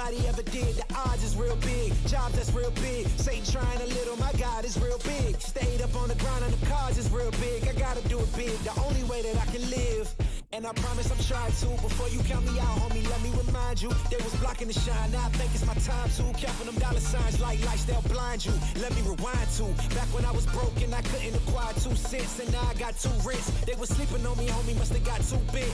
anybody ever did. The odds is real big, jobs that's real big. Satan trying a little, my God is real big. Stayed up on the grind on the cards is real big. I gotta do it big, the only way that I can live. And I promise I'm trying to. Before you count me out, homie, let me remind you. They was blocking the shine, now I think it's my time to. Counting them dollar signs like lights, they'll blind you. Let me rewind to back when I was broke and I couldn't acquire 2 cents. And now I got 2 rents. They was sleeping on me, homie, must have got too big.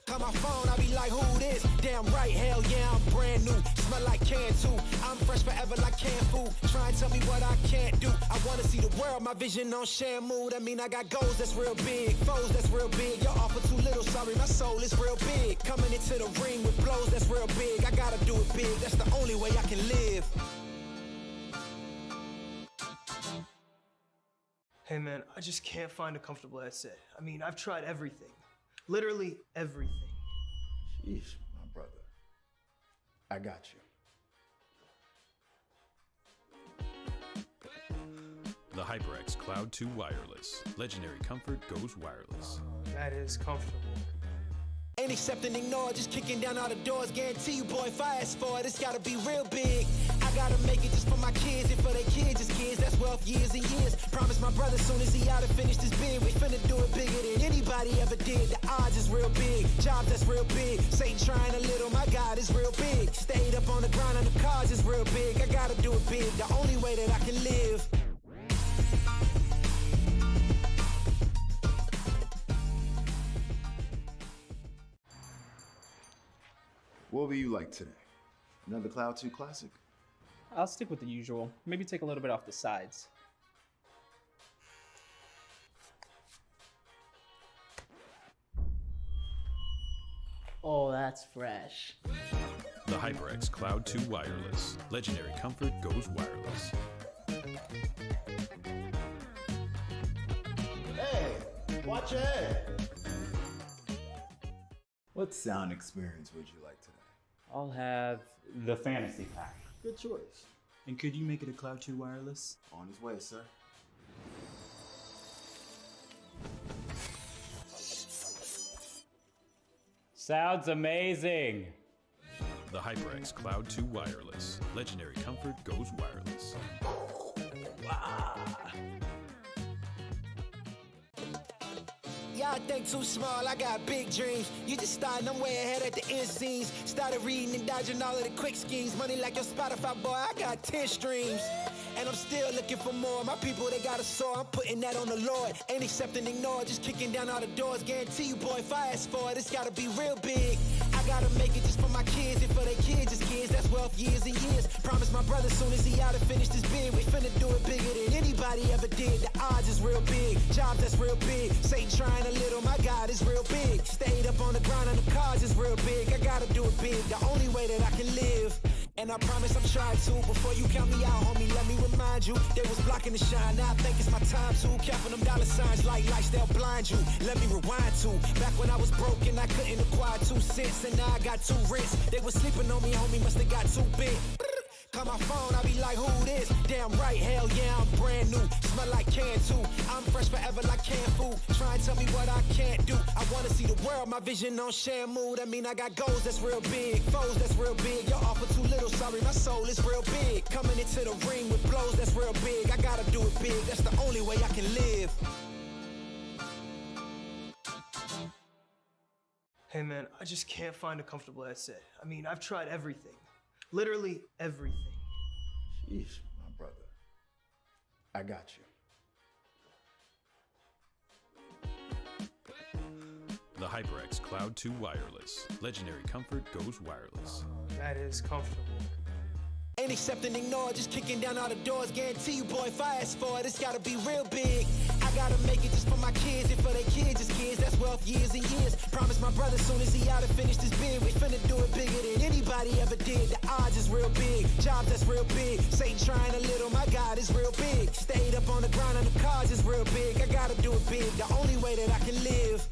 Call my phone, I be like, who this? Damn right, hell yeah, I'm brand new. Smell like can too. I'm fresh forever like canned food. Try and tell me what I can't do. I wanna see the world, my vision on Shamu. That mean I got goals that's real big, foes that's real big. Your offer too little, sorry, my soul is real big. Coming into the ring with blows that's real big. I gotta do it big, that's the only way I can live. Hey man, I just can't find a comfortable headset. I mean, I've tried everything. Literally everything. Sheesh, my brother. I got you. The HyperX Cloud 2 Wireless. Legendary comfort goes wireless. That is comfortable. Ain't accept and ignore, just kicking down all the doors. Guarantee you, boy, if I ask for it, it's gotta be real big. I gotta make it just for my kids and for their kids, just kids. That's wealth years and years. Promise my brother soon as he out and finished his bid, we finna do it bigger than anybody ever did. The odds is real big, jobs that's real big. Satan trying a little, my God is real big. Stayed up on the grind on the cards is real big. I gotta do it big, the only way that I can live. What will you like today? Another Cloud 2 Classic? I'll stick with the usual. Maybe take a little bit off the sides. Oh, that's fresh. The HyperX Cloud 2 Wireless. Legendary comfort goes wireless. Hey, watch your head. What sound experience would you like today? I'll have the fantasy pack. Good choice. And could you make it a Cloud 2 wireless? On his way, sir. Sounds amazing. The HyperX Cloud 2 Wireless. Legendary comfort goes wireless. Y'all think too small, I got big dreams. You just starting, I'm way ahead at the end scenes. Started reading and dodging all of the quick schemes. Money like your Spotify, boy, I got 10 streams. And I'm still looking for more. My people, they got a soar, I'm putting that on the Lord. Ain't accept and ignore, just kicking down all the doors. Guarantee you, boy, if I ask for it, it's gotta be real big. I gotta make it just for my kids and for their kids, just kids. That's wealth years and years. Promise my brother soon as he out and finished his bid, we finna do it bigger than anybody ever did. The odds is real big, jobs that's real big. Satan trying a little, my God is real big. Stayed up on the grind on the cards is real big. I gotta do it big, the only way that I can live. And I promise I'm trying to. Before you count me out, homie, let me remind you. They was blocking the shine, now I think it's my time to. Counting them dollar signs like lights, they'll blind you. Let me rewind to back when I was broke and I couldn't acquire 2 cents. And now I got 2 rents. They was sleeping on me, homie, must have got too big. Call my phone, I be like, who this? Damn right, hell yeah, I'm brand new. Smell like can too. I'm fresh forever like canned food. Try and tell me what I can't do. I wanna see the world, my vision on Shamu. That mean I got goals that's real big, foes that's real big. Your offer too little, sorry, my soul is real big. Coming into the ring with blows that's real big. I gotta do it big, that's the only way I can live. Hey man, I just can't find a comfortable headset. I mean, I've tried everything. Literally everything. Sheesh, my brother. I got you. The HyperX Cloud 2 Wireless. Legendary comfort goes wireless. That is comfortable. Ain't accept and ignore, just kicking down all the doors. Guarantee you, boy, if I ask for it, it's gotta be real big. I gotta make it just for my kids and for their kids, just kids. That's wealth years and years. Promise my brother soon as he out and finished his bid, we finna do it bigger than anybody ever did. The odds is real big, jobs that's real big. Satan trying a little, my God is real big. Stayed up on the grind on the cards is real big. I gotta do it big, the only way that I can live.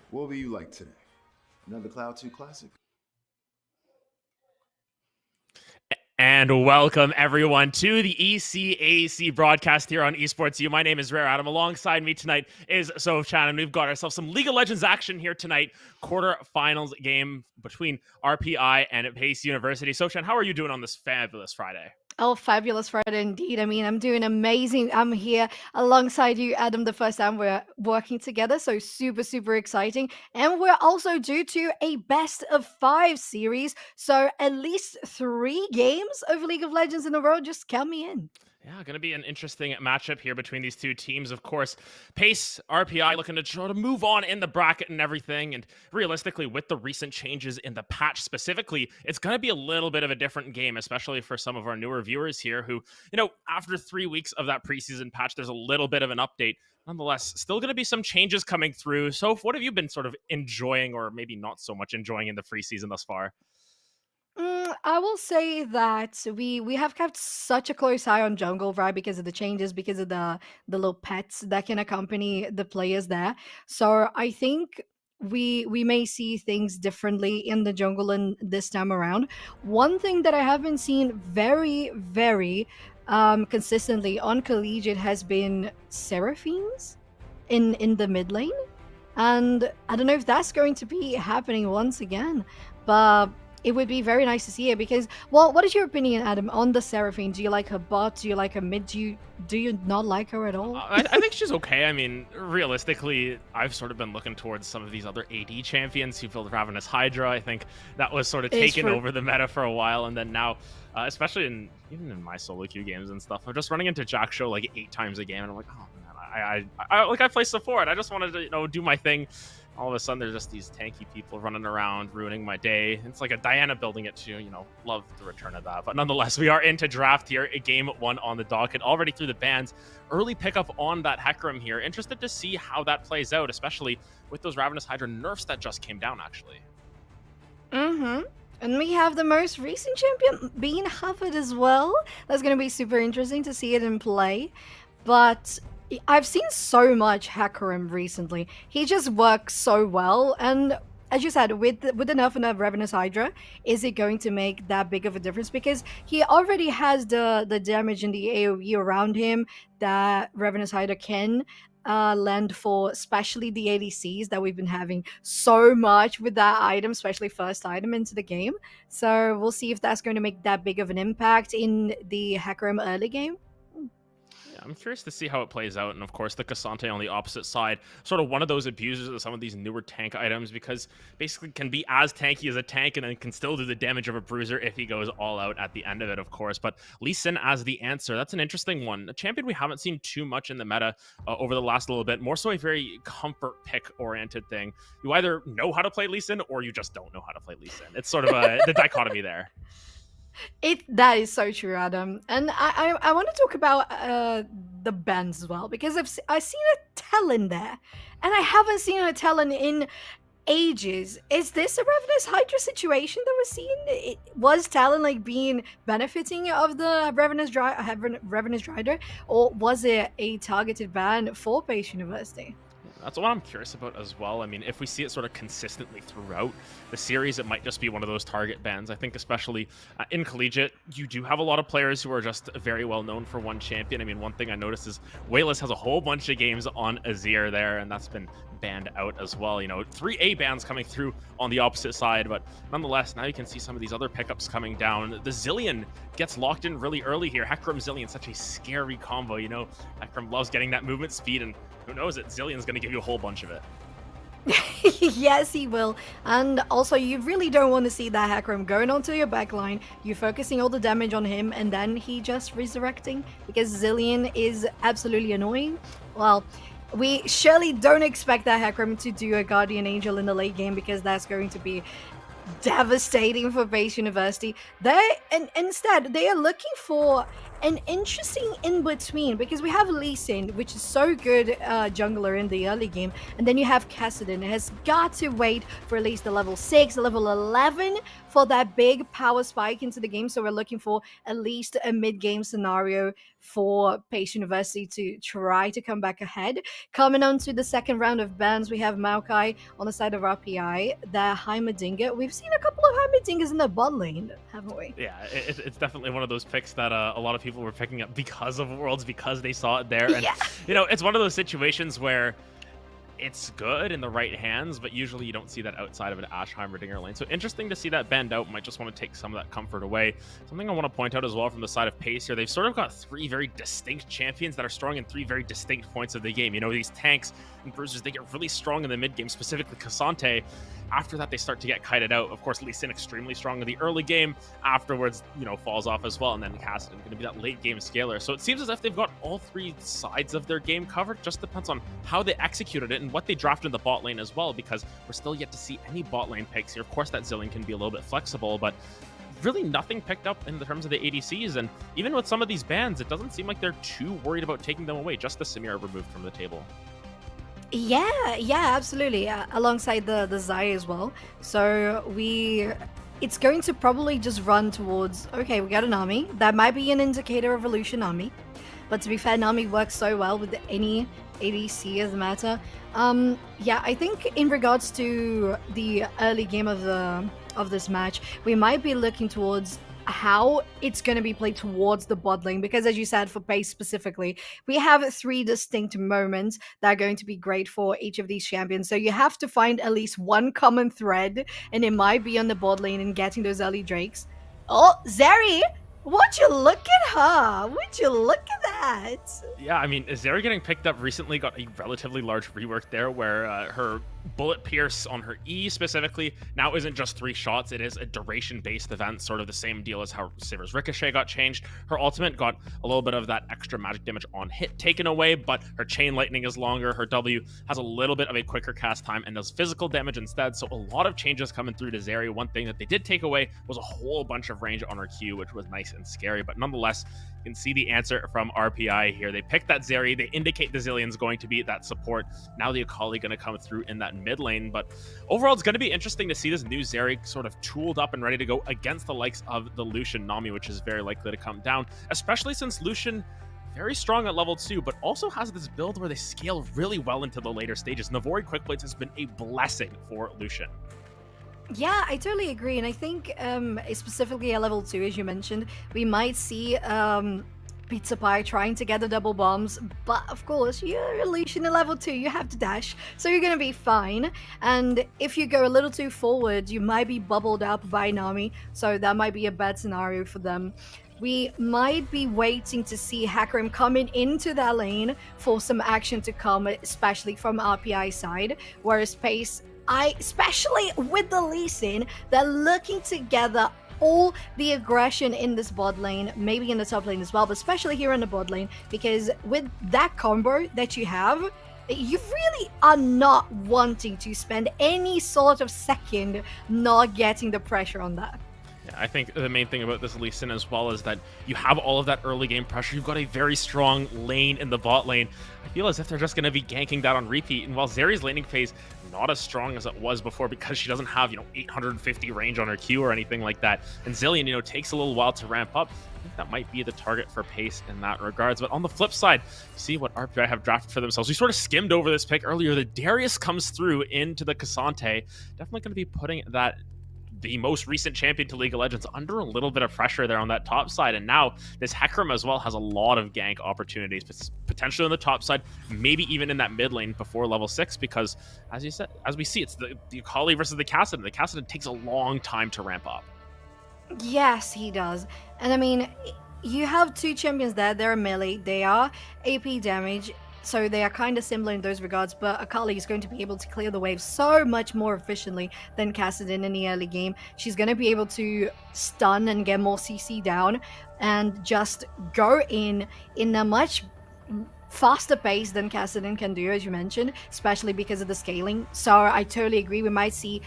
What will you like today? Another Cloud 2 Classic? And welcome everyone to the ECAC broadcast here on Esports U. My name is Rare Adam. Alongside me tonight is Sochan, and we've got ourselves some League of Legends action here tonight. Quarterfinals game between RPI and Pace University. Sochan, how are you doing on this fabulous Friday? Oh, fabulous Friday indeed. I mean, I'm doing amazing. I'm here alongside you, Adam, the first time we're working together. So super, super exciting. And we're also due to a best of 5 series. So at least 3 games of League of Legends in a row. Just count me in. Yeah, going to be an interesting matchup here between these two teams. Of course, Pace, RPI looking to try to move on in the bracket and everything. And realistically, with the recent changes in the patch specifically, it's going to be a little bit of a different game, especially for some of our newer viewers here who, after 3 weeks of that preseason patch, there's a little bit of an update. Nonetheless, still going to be some changes coming through. So what have you been sort of enjoying or maybe not so much enjoying in the preseason thus far? I will say that we have kept such a close eye on jungle, right? Because of the changes, because of the little pets that can accompany the players there. So I think we may see things differently in the jungle and this time around. One thing that I have been seeing very, very consistently on collegiate has been Seraphine's in the mid lane. And I don't know if that's going to be happening once again, but it would be very nice to see it because, well, what is your opinion, Adam, on the Seraphine? Do you like her bot? Do you like her mid? Do you not like her at all? I think she's okay. I mean, realistically, I've sort of been looking towards some of these other AD champions who filled Ravenous Hydra. I think that was sort of taken over the meta for a while, and then now, especially even in my solo queue games and stuff, I'm just running into Jack Show like 8 times a game, and I'm like, oh man, I play support. I just wanted to do my thing. All of a sudden, there's just these tanky people running around, ruining my day. It's like a Diana building it too, love the return of that. But nonetheless, we are into draft here, a game 1 on the docket, already through the bans. Early pickup on that Hecarim here. Interested to see how that plays out, especially with those Ravenous Hydra nerfs that just came down, actually. And we have the most recent champion being Hufford as well. That's going to be super interesting to see it in play. But I've seen so much Hecarim recently. He just works so well, and as you said, with the nerf and the Ravenous Hydra, is it going to make that big of a difference? Because he already has the damage in the AoE around him that Ravenous Hydra can lend for, especially the ADCs that we've been having so much with that item, especially first item into the game. So we'll see if that's going to make that big of an impact in the Hecarim early game. I'm curious to see how it plays out. And of course, the Cassante on the opposite side, sort of one of those abusers of some of these newer tank items, because basically can be as tanky as a tank and then can still do the damage of a bruiser if he goes all out at the end of it, of course. But Lee Sin as the answer, that's an interesting one. A champion we haven't seen too much in the meta over the last little bit, more so a very comfort pick oriented thing. You either know how to play Lee Sin or you just don't know how to play Lee Sin. It's sort of the dichotomy there. That is so true, Adam. And I want to talk about the bans as well, because I've seen a Talon there, and I haven't seen a Talon in ages. Is this a Ravenous Hydra situation that we're seeing? Was Talon being benefiting of the Ravenous Hydra, or was it a targeted ban for Pace University? That's what I'm curious about as well. I mean, if we see it sort of consistently throughout the series, it might just be one of those target bans. I think especially in collegiate, you do have a lot of players who are just very well known for one champion. I mean, one thing I noticed is Wayless has a whole bunch of games on Azir there, and that's been banned out as well. 3 A bans coming through on the opposite side, but nonetheless, now you can see some of these other pickups coming down. The Zilean gets locked in really early here. Hecarim Zilean, such a scary combo. Hecarim loves getting that movement speed, and who knows it, Zilean's going to give you a whole bunch of it. Yes, he will. And also, you really don't want to see that Hecarim going onto your backline, you focusing all the damage on him, and then he just resurrecting, because Zilean is absolutely annoying. Well, we surely don't expect that Hecarim to do a Guardian Angel in the late game, because that's going to be devastating for Pace University. Instead, they are looking for an interesting in between because we have Lee Sin, which is so good jungler in the early game, and then you have Kassadin. It has got to wait for at least the level 6, level 11 for that big power spike into the game. So we're looking for at least a mid-game scenario for Pace University to try to come back ahead. Coming on to the second round of bans, we have Maokai on the side of RPI, the Heimerdinger. We've seen a couple of Heimerdingers in the bot lane, haven't we? Yeah, it's definitely one of those picks that a lot of people were picking up because of Worlds, because they saw it there. And, you know, it's one of those situations where it's good in the right hands, but usually you don't see that outside of an Ashe Heimerdinger lane. So interesting to see that banned out. Might just want to take some of that comfort away. Something I want to point out as well from the side of Pace here, they've sort of got 3 very distinct champions that are strong in 3 very distinct points of the game. You know, these tanks and bruisers, they get really strong in the mid game, specifically Cassante. After that, they start to get kited out. Of course, Lee Sin extremely strong in the early game. Afterwards, you know, falls off as well. And then Kassadin going to be that late game scaler. So it seems as if they've got all 3 sides of their game covered. Just depends on how they executed it and what they drafted in the bot lane as well, because we're still yet to see any bot lane picks here. Of course, that Zilean can be a little bit flexible, but really nothing picked up in terms of the ADCs. And even with some of these bans, it doesn't seem like they're too worried about taking them away. Just the Samira removed from the table. Yeah, absolutely. Alongside the Zai as well. So it's going to probably just run towards, okay, we got an army. That might be an indicator of Evolution army. But to be fair, Nami works so well with any ADC as a matter. Yeah, I think in regards to the early game of this match, we might be looking towards how it's going to be played towards the bot lane, because as you said, for Pace specifically, we have 3 distinct moments that are going to be great for each of these champions. So you have to find at least one common thread, and it might be on the bot lane and getting those early drakes. Oh, Zeri! Would you look at her? Would you look at that? Yeah, I mean, Zeri getting picked up recently got a relatively large rework there where her bullet pierce on her E specifically now isn't just 3 shots. It is a duration-based event, sort of the same deal as how Saber's Ricochet got changed. Her ultimate got a little bit of that extra magic damage on hit taken away, but her chain lightning is longer. Her W has a little bit of a quicker cast time and does physical damage instead. So a lot of changes coming through to Zeri. One thing that they did take away was a whole bunch of range on her Q, which was nice and scary, but nonetheless, you can see the answer from RPI here. They picked that Zeri. They indicate the Zilean's going to be that support. Now the Akali going to come through in that mid lane, but overall, it's going to be interesting to see this new Zeri sort of tooled up and ready to go against the likes of the Lucian Nami, which is very likely to come down, especially since Lucian very strong at level 2, but also has this build where they scale really well into the later stages. Navori Quickblades has been a blessing for Lucian. Yeah, I totally agree. And I think specifically at level 2, as you mentioned, we might see Pizza Pie trying to get the double bombs. But of course, you're Lucian at level 2, you have to dash. So you're going to be fine. And if you go a little too forward, you might be bubbled up by Nami. So that might be a bad scenario for them. We might be waiting to see Hecarim coming into that lane for some action to come, especially from RPI side. Whereas Pace, especially with the Lee Sin, they're looking to gather all the aggression in this bot lane, maybe in the top lane as well, but especially here in the bot lane, because with that combo that you have, you really are not wanting to spend any sort of second not getting the pressure on that. Yeah, I think the main thing about this Lee Sin as well is that you have all of that early game pressure. You've got a very strong lane in the bot lane. I feel as if they're just going to be ganking that on repeat. And while Zeri's laning phase not as strong as it was before because she doesn't have, 850 range on her Q or anything like that, and Zilean, takes a little while to ramp up, I think that might be the target for Pace in that regards. But on the flip side, you see what RPI have drafted for themselves. We sort of skimmed over this pick earlier. The Darius comes through into the Cassante. Definitely going to be putting the most recent champion to League of Legends under a little bit of pressure there on that top side. And now this Hecarim as well has a lot of gank opportunities, potentially on the top side, maybe even in that mid lane before level 6, because as you said, as we see, it's the Akali versus the Kassadin. The Kassadin takes a long time to ramp up. Yes, he does. And I mean, you have 2 champions there. They're melee. They are AP damage. So they are kind of similar in those regards, but Akali is going to be able to clear the wave so much more efficiently than Kassadin in the early game. She's going to be able to stun and get more CC down and just go in a much faster pace than Kassadin can do, as you mentioned, especially because of the scaling. So I totally agree. We might see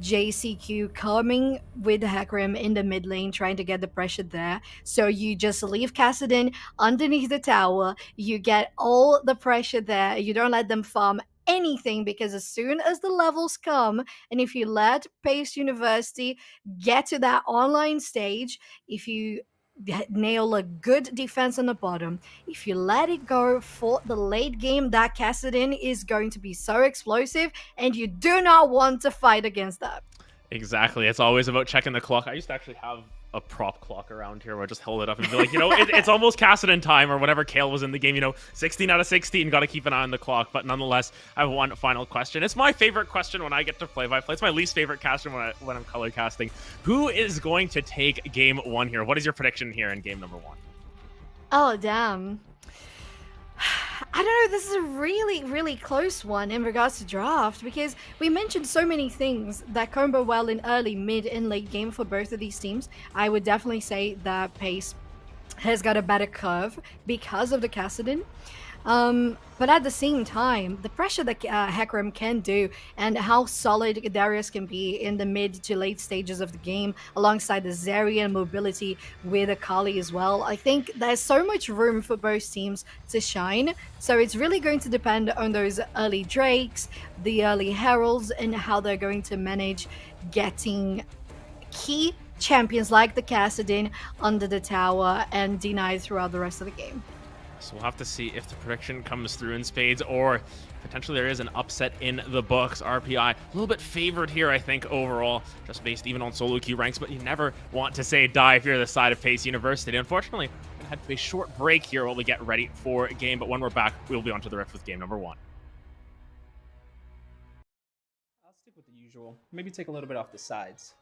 JCQ coming with Hecarim in the mid lane, trying to get the pressure there. So you just leave Kassadin underneath the tower. You get all the pressure there. You don't let them farm anything because as soon as the levels come, and if you let Pace University get to that online stage, if you nail a good defense on the bottom, if you let it go for the late game, that Kassadin is going to be so explosive, and you do not want to fight against that. Exactly. It's always about checking the clock. I used to actually have a prop clock around here where I just hold it up and be like, it's almost Kassadin time, or whenever Kale was in the game, 16 out of 16, got to keep an eye on the clock. But nonetheless, I have one final question. It's my favorite question when I get to play by play. It's my least favorite caster when I'm color casting. Who is going to take game 1 here? What is your prediction here in game number 1? Oh, damn. I don't know, this is a really, really close one in regards to draft, because we mentioned so many things that combo well in early, mid, and late game for both of these teams. I would definitely say that Pace has got a better curve because of the Kassadin. But at the same time, the pressure that Hecarim can do and how solid Darius can be in the mid to late stages of the game, alongside the Zerian mobility with Akali as well, I think there's so much room for both teams to shine. So it's really going to depend on those early Drakes, the early Heralds, and how they're going to manage getting key champions like the Kassadin under the tower and denied throughout the rest of the game. So we'll have to see if the prediction comes through in spades, or potentially there is an upset in the books. RPI a little bit favored here, I think, overall, just based even on solo queue ranks, but you never want to say die if you're the side of Pace University. Unfortunately, we're going to head to a short break here while we get ready for a game, but when we're back, we'll be on to the rift with game number 1. I'll stick with the usual. Maybe take a little bit off the sides.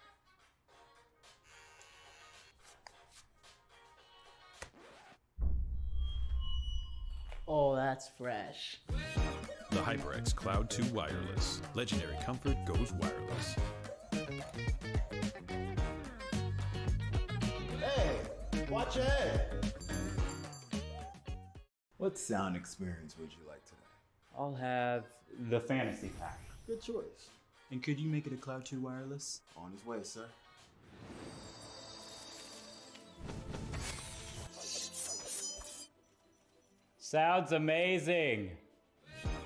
Oh, that's fresh. The HyperX Cloud 2 Wireless. Legendary comfort goes wireless. Hey, watch your head. What sound experience would you like today? I'll have the fantasy pack. Good choice. And could you make it a Cloud 2 wireless? On his way, sir. Sounds amazing.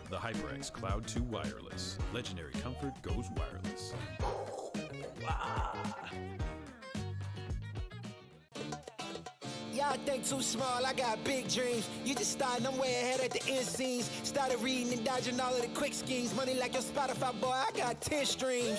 The HyperX Cloud 2 Wireless. Legendary comfort goes wireless. Y'all think too small, I got big dreams. You just starting, I'm way ahead at the end scenes. Started reading and dodging all of the quick schemes. Money like your Spotify, boy, I got 10 streams.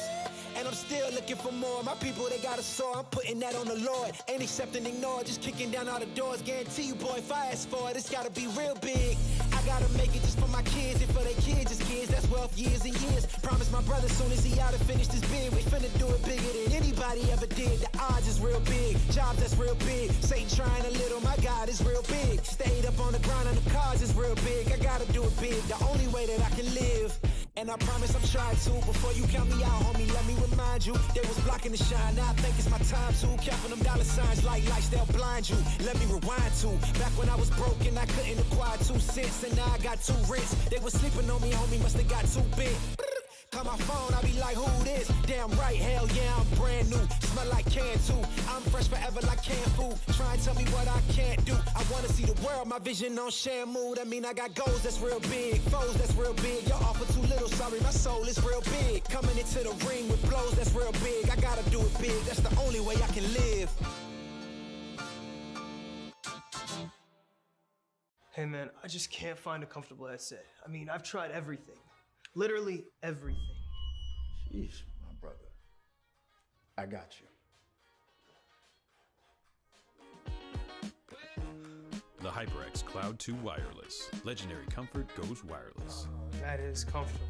And I'm still looking for more. My people, they got a soar, I'm putting that on the Lord. Ain't accepting, ignore, just kicking down all the doors. Guarantee you, boy, if I ask for it, it's gotta be real big. I gotta make it just for my kids, and for their kids, just kids. That's wealth years and years. Promise my brother soon as he out and finished his bid, we finna do it bigger than anybody ever did. The odds is real big, jobs that's real big. Satan trying a little, my God is real big. Stayed up on the grind on the cars is real big. I gotta do it big, the only way that I can live. And I promise I'm trying to. Before you count me out, homie, let me remind you. They was blocking the shine, now I think it's my time to. Counting them dollar signs like lights, they'll blind you. Let me rewind to. Back when I was broke and I couldn't acquire 2 cents, and now I got 2 rents. They was sleeping on me, homie, must have got too big. Call my phone, I be like, who this? Damn right, hell yeah, I'm brand new. Smell like can too. I'm fresh forever like canned food. Try and tell me what I can't do. I wanna see the world, my vision on Shamu. That mean I got goals that's real big, foes that's real big. Y'all offer too little, sorry, my soul is real big. Coming into the ring with blows that's real big. I gotta do it big, that's the only way I can live. Hey man, I just can't find a comfortable headset. I mean, I've tried everything. Literally everything. Sheesh, my brother. I got you. The HyperX Cloud 2 Wireless. Legendary comfort goes wireless. That is comfortable.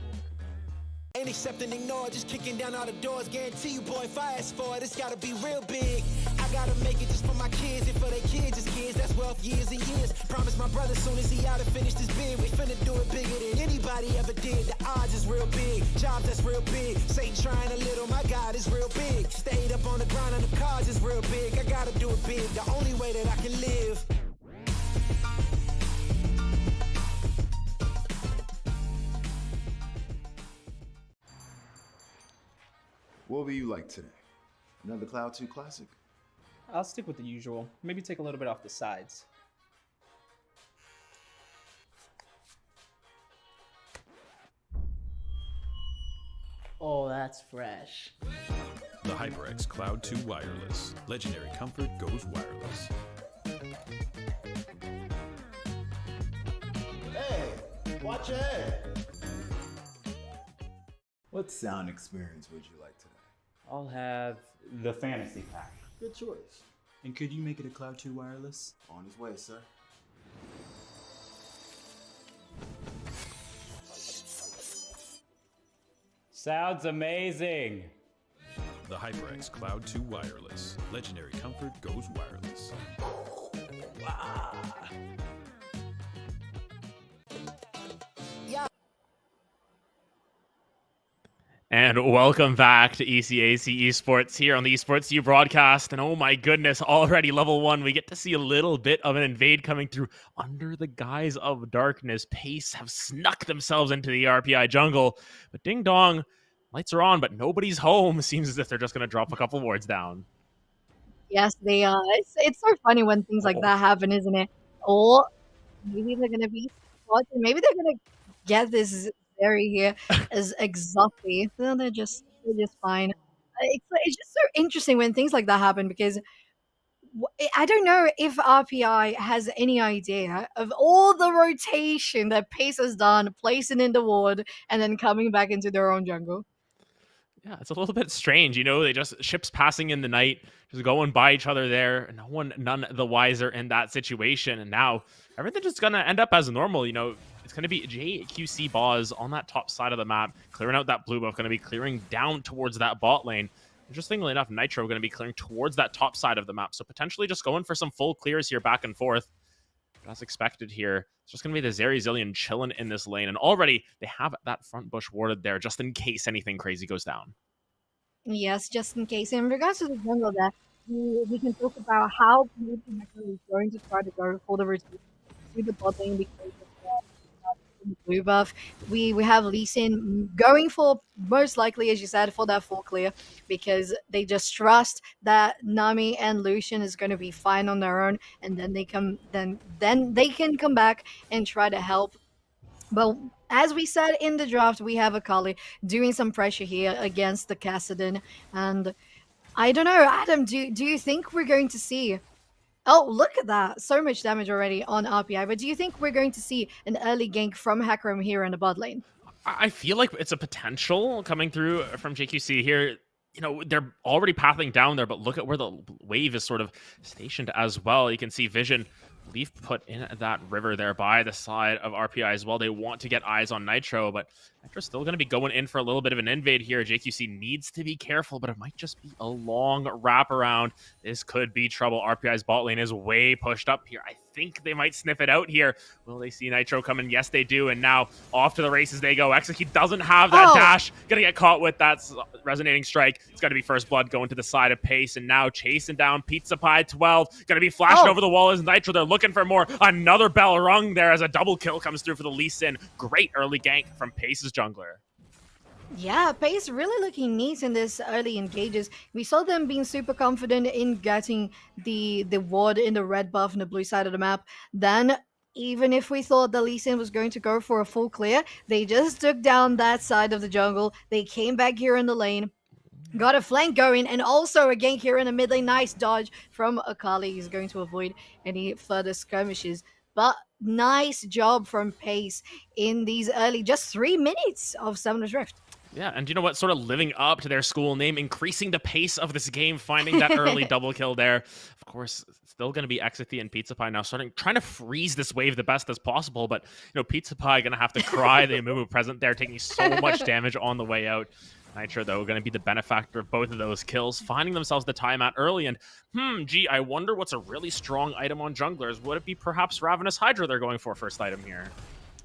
Ain't accepting, ignore, just kicking down all the doors. Guarantee you, boy, if I ask for it, it's gotta be real big. I gotta make it just for my kids, and for their kids, just kids. That's wealth years and years. Promise my brother soon as he out and finished his bid, we finna do it bigger than anybody ever did. The odds is real big, jobs that's real big. Satan trying a little, my God is real big. Stayed up on the grind on the cars is real big. I gotta do it big, the only way that I can live. What will you like today? Another Cloud 2 classic? I'll stick with the usual. Maybe take a little bit off the sides. Oh, that's fresh. The HyperX Cloud 2 Wireless. Legendary comfort goes wireless. Hey, watch your head. What sound experience would you like today? I'll have the fantasy pack. Good choice. And could you make it a Cloud 2 wireless? On his way, sir. Sounds amazing. The HyperX Cloud 2 Wireless. Legendary comfort goes wireless. And welcome back to ECAC Esports here on the Esports U broadcast. And oh my goodness, already level 1, we get to see a little bit of an invade coming through under the guise of darkness. Pace have snuck themselves into the RPI jungle, but ding dong, lights are on, but nobody's home. Seems as if they're just going to drop a couple wards down. Yes, they are. It's so funny when things like that happen, isn't it? Or maybe they're gonna be watching. Maybe they're gonna get this Zeri here as exotic. No, they're just fine. It's just so interesting when things like that happen because I don't know if RPI has any idea of all the rotation that Pace has done, placing in the ward and then coming back into their own jungle. Yeah, it's a little bit strange, you know, they just ships passing in the night, just going by each other there, none the wiser in that situation. And now everything just gonna end up as normal, you know. It's gonna be JQC Boz on that top side of the map, clearing out that blue buff, gonna be clearing down towards that bot lane. Interestingly enough, Nitro gonna be clearing towards that top side of the map, so potentially just going for some full clears here back and forth. As expected here, it's just going to be the Zeri Zillion chilling in this lane. And already they have that front bush warded there just in case anything crazy goes down. Yes, just in case. In regards to the jungle there, we can talk about how Polytechnic is going to try to go for the rotation to the bot lane because of the blue buff. We have Lee Sin going for, most likely, as you said, for that full clear because they just trust that Nami and Lucian is going to be fine on their own, and then they can come back and try to help. But as we said in the draft, we have Akali doing some pressure here against the Kassadin, and I don't know, Adam, do you think we're going to see? Oh, look at that. So much damage already on RPI. But do you think we're going to see an early gank from Hakram here in the bot lane? I feel like it's a potential coming through from JQC here. You know, they're already pathing down there, but look at where the wave is sort of stationed as well. You can see Vision Leaf put in that river there by the side of RPI as well. They want to get eyes on Nitro, but Nitro's still going to be going in for a little bit of an invade here. JQC needs to be careful, but it might just be a long wraparound. This could be trouble. RPI's bot lane is way pushed up here. I think they might sniff it out here. Will they see Nitro coming? Yes, they do. And now off to the races they go. Execute doesn't have that dash. Gonna get caught with that resonating strike. It's gonna be first blood going to the side of Pace, and now chasing down Pizza Pie 12. Gonna be flashed over the wall as Nitro. They're looking for more. Another bell rung there as a double kill comes through for the Lee Sin. Great early gank from Pace's jungler. Yeah, Pace really looking neat in this early engages. We saw them being super confident in getting the ward in the red buff and the blue side of the map. Then, even if we thought the Lee Sin was going to go for a full clear, they just took down that side of the jungle. They came back here in the lane, got a flank going, and also a gank here in the mid lane. Nice dodge from Akali. He's going to avoid any further skirmishes. But nice job from Pace in these early, just 3 minutes of Summoner's Rift. Yeah, and you know what? Sort of living up to their school name, increasing the pace of this game, finding that early double kill there. Of course, still going to be Exithy and Pizza Pie now trying to freeze this wave the best as possible. But, you know, Pizza Pie going to have to cry the Amumu present there, taking so much damage on the way out. Nitro, though, going to be the benefactor of both of those kills, finding themselves the timeout early. And, gee, I wonder what's a really strong item on junglers. Would it be perhaps Ravenous Hydra they're going for first item here?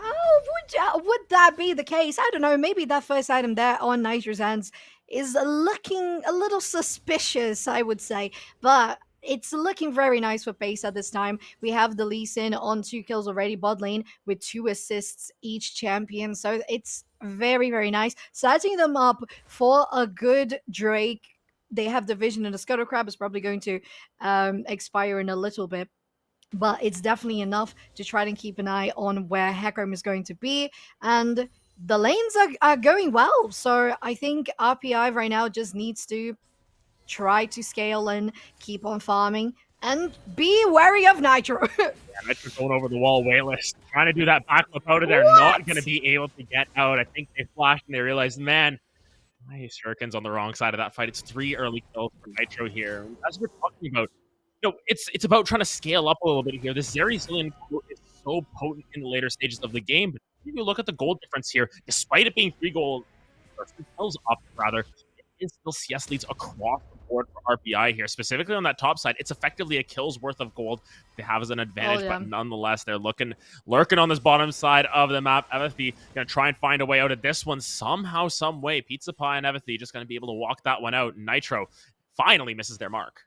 Oh, would that be the case? I don't know. Maybe that first item there on Nitro's hands is looking a little suspicious, I would say. But it's looking very nice for pace at this time. We have the Lee Sin on 2 kills already, bot lane with 2 assists each champion. So it's very, very nice. Setting them up for a good Drake. They have the vision, and the Scuttle Crab is probably going to expire in a little bit. But it's definitely enough to try and keep an eye on where Hecarim is going to be. And the lanes are going well. So I think RPI right now just needs to try to scale and keep on farming. And be wary of Nitro. Nitro's going over the wall, Wayless. Trying to do that backflip out of there. Not going to be able to get out. I think they flashed and they realized, man, nice Shurikens on the wrong side of that fight. It's 3 early kills for Nitro here. As we're talking about, it's about trying to scale up a little bit here. This Zeri Zillion is so potent in the later stages of the game, but if you look at the gold difference here, despite it being 3 gold, or 3 kills up, rather, it is still CS leads across the board for RPI here. Specifically on that top side, it's effectively a kill's worth of gold they have as an advantage, but nonetheless, they're lurking on this bottom side of the map. Evethy going to try and find a way out of this one somehow, some way. Pizza Pie and Evethy just going to be able to walk that one out. Nitro finally misses their mark.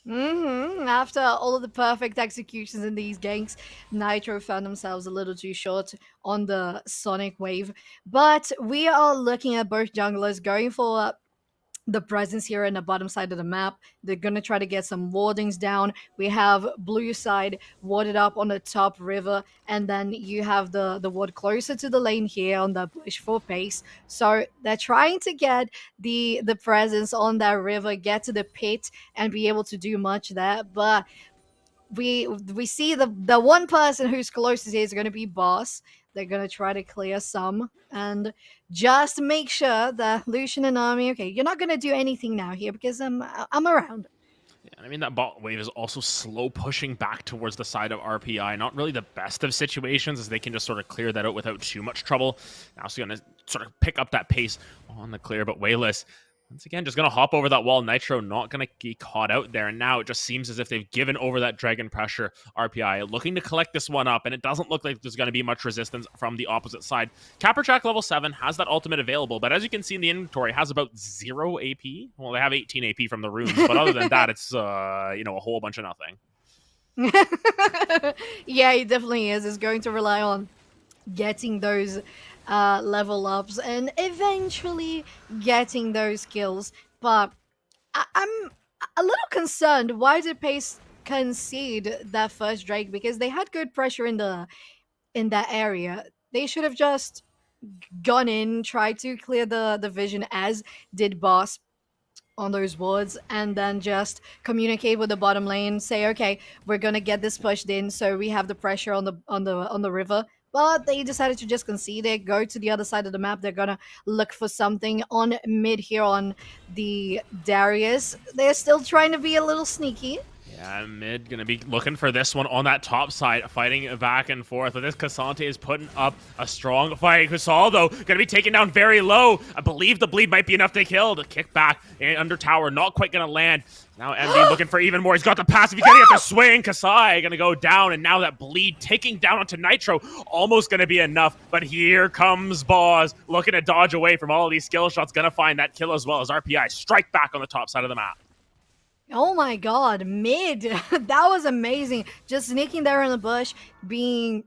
After all of the perfect executions in these ganks, Nitro found themselves a little too short on the Sonic wave. But we are looking at both junglers going for the presence here in the bottom side of the map. They're going to try to get some wardings down. We have blue side warded up on the top river, and then you have the ward closer to the lane here on the bush for pace. So they're trying to get the presence on that river, get to the pit, and be able to do much there. But we see the one person who's closest here is going to be Boss. They're going to try to clear some and just make sure that Lucian and Army, okay, you're not going to do anything now here because I'm around. Yeah, I mean, that bot wave is also slow pushing back towards the side of RPI. Not really the best of situations, as they can just sort of clear that out without too much trouble. Now she's going to sort of pick up that pace on the clear, but Wayless, once again, just going to hop over that wall. Nitro not going to get caught out there. And now it just seems as if they've given over that dragon pressure. RPI looking to collect this one up, and it doesn't look like there's going to be much resistance from the opposite side. Capertrack level 7 has that ultimate available, but as you can see in the inventory, has about 0 AP. Well, they have 18 AP from the runes, but other than that, it's, a whole bunch of nothing. Yeah, it definitely is. It's going to rely on getting those level ups and eventually getting those kills. But I'm a little concerned. Why did Pace concede that first Drake? Because they had good pressure in that area. They should have just gone in, tried to clear the vision, as did Boss on those wards, and then just communicate with the bottom lane, say, okay, we're gonna get this pushed in so we have the pressure on the river. But they decided to just concede it, go to the other side of the map. They're gonna look for something on mid here on the Darius. They're still trying to be a little sneaky. Yeah, mid gonna be looking for this one on that top side, fighting back and forth. But this Cassante is putting up a strong fight. Casal, though, gonna be taken down very low. I believe the bleed might be enough to kill. The kick back under tower, not quite gonna land. Now MD looking for even more. He's got the passive. He's gonna get the swing. Kasai gonna go down, and now that bleed taking down onto Nitro, almost gonna be enough. But here comes Boz, looking to dodge away from all of these skill shots. Gonna find that kill as well as RPI strike back on the top side of the map. Oh my god, mid. That was amazing. Just sneaking there in the bush, being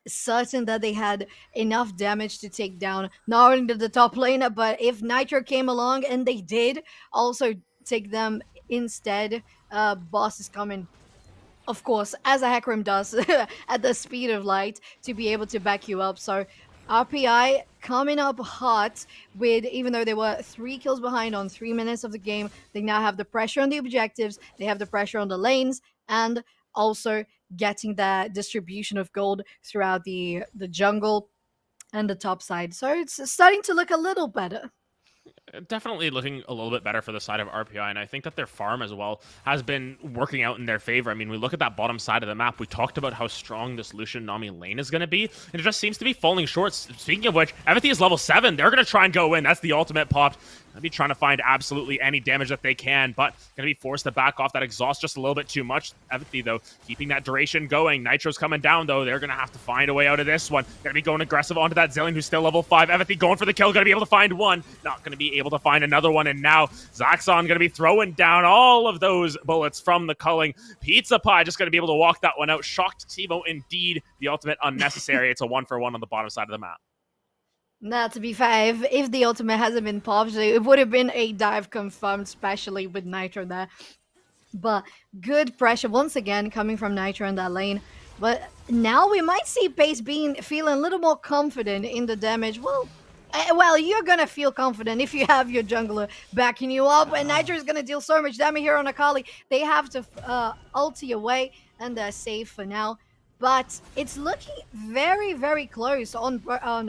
certain that they had enough damage to take down not only the top laner, but if Nitro came along, and they did also take them instead, Boss is coming, of course, as a Hecarim does, at the speed of light to be able to back you up. So RPI coming up hot with, even though they were 3 kills behind on 3 minutes of the game, they now have the pressure on the objectives, they have the pressure on the lanes, and also getting that distribution of gold throughout the jungle and the top side. So it's starting to look a little better. Definitely looking a little bit better for the side of RPI, and I think that their farm as well has been working out in their favor. I mean, we look at that bottom side of the map. We talked about how strong this Lucian Nami lane is going to be, and it just seems to be falling short. Speaking of which, Evethy is level 7. They're going to try and go in. That's the ultimate popped. Going to be trying to find absolutely any damage that they can, but going to be forced to back off that exhaust just a little bit too much. Evethy, though, keeping that duration going. Nitro's coming down, though. They're going to have to find a way out of this one. Going to be going aggressive onto that Zillion, who's still level 5. Evethy going for the kill. Going to be able to find one. Not going to be able able to find another one, and now Zaxxon going to be throwing down all of those bullets from the culling. Pizza Pie just going to be able to walk that one out. Shocked Timo indeed. The ultimate unnecessary. It's a 1-for-1 on the bottom side of the map. Now, to be fair, if the ultimate hasn't been popped, it would have been a dive confirmed, especially with Nitro there. But good pressure once again coming from Nitro in that lane. But now we might see Pace being feeling a little more confident in the damage. Well, you're gonna feel confident if you have your jungler backing you up, and Nitro is gonna deal so much damage here on Akali. They have to ulti away, and they're safe for now. But it's looking very, very close on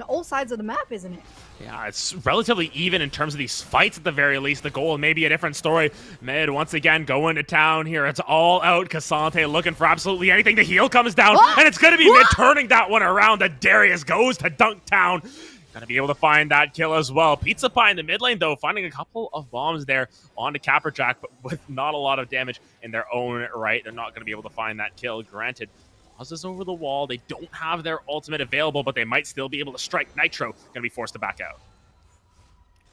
all sides of the map, isn't it? Yeah, it's relatively even in terms of these fights at the very least. The goal may be a different story. Mid, once again, going to town here. It's all out. Cassante looking for absolutely anything. The heal comes down, and it's going to be Mid turning that one around. The Darius goes to Dunk Town. Gonna be able to find that kill as well. Pizza Pie in the mid lane, though, finding a couple of bombs there onto Capperjack, but with not a lot of damage in their own right. They're not going to be able to find that kill. Granted, pauses over the wall. They don't have their ultimate available, but they might still be able to strike. Nitro going to be forced to back out.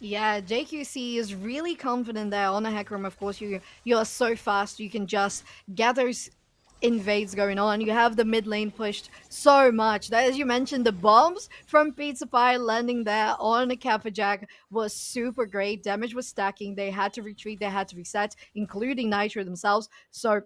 Yeah, JQC is really confident there on the hack room. Of course, you're so fast. You can just get those invades going on. You have the mid lane pushed so much that, as you mentioned, the bombs from Pizza Pie landing there on the Capperjack was super great. Damage was stacking. They had to retreat. They had to reset, including Nitro themselves. So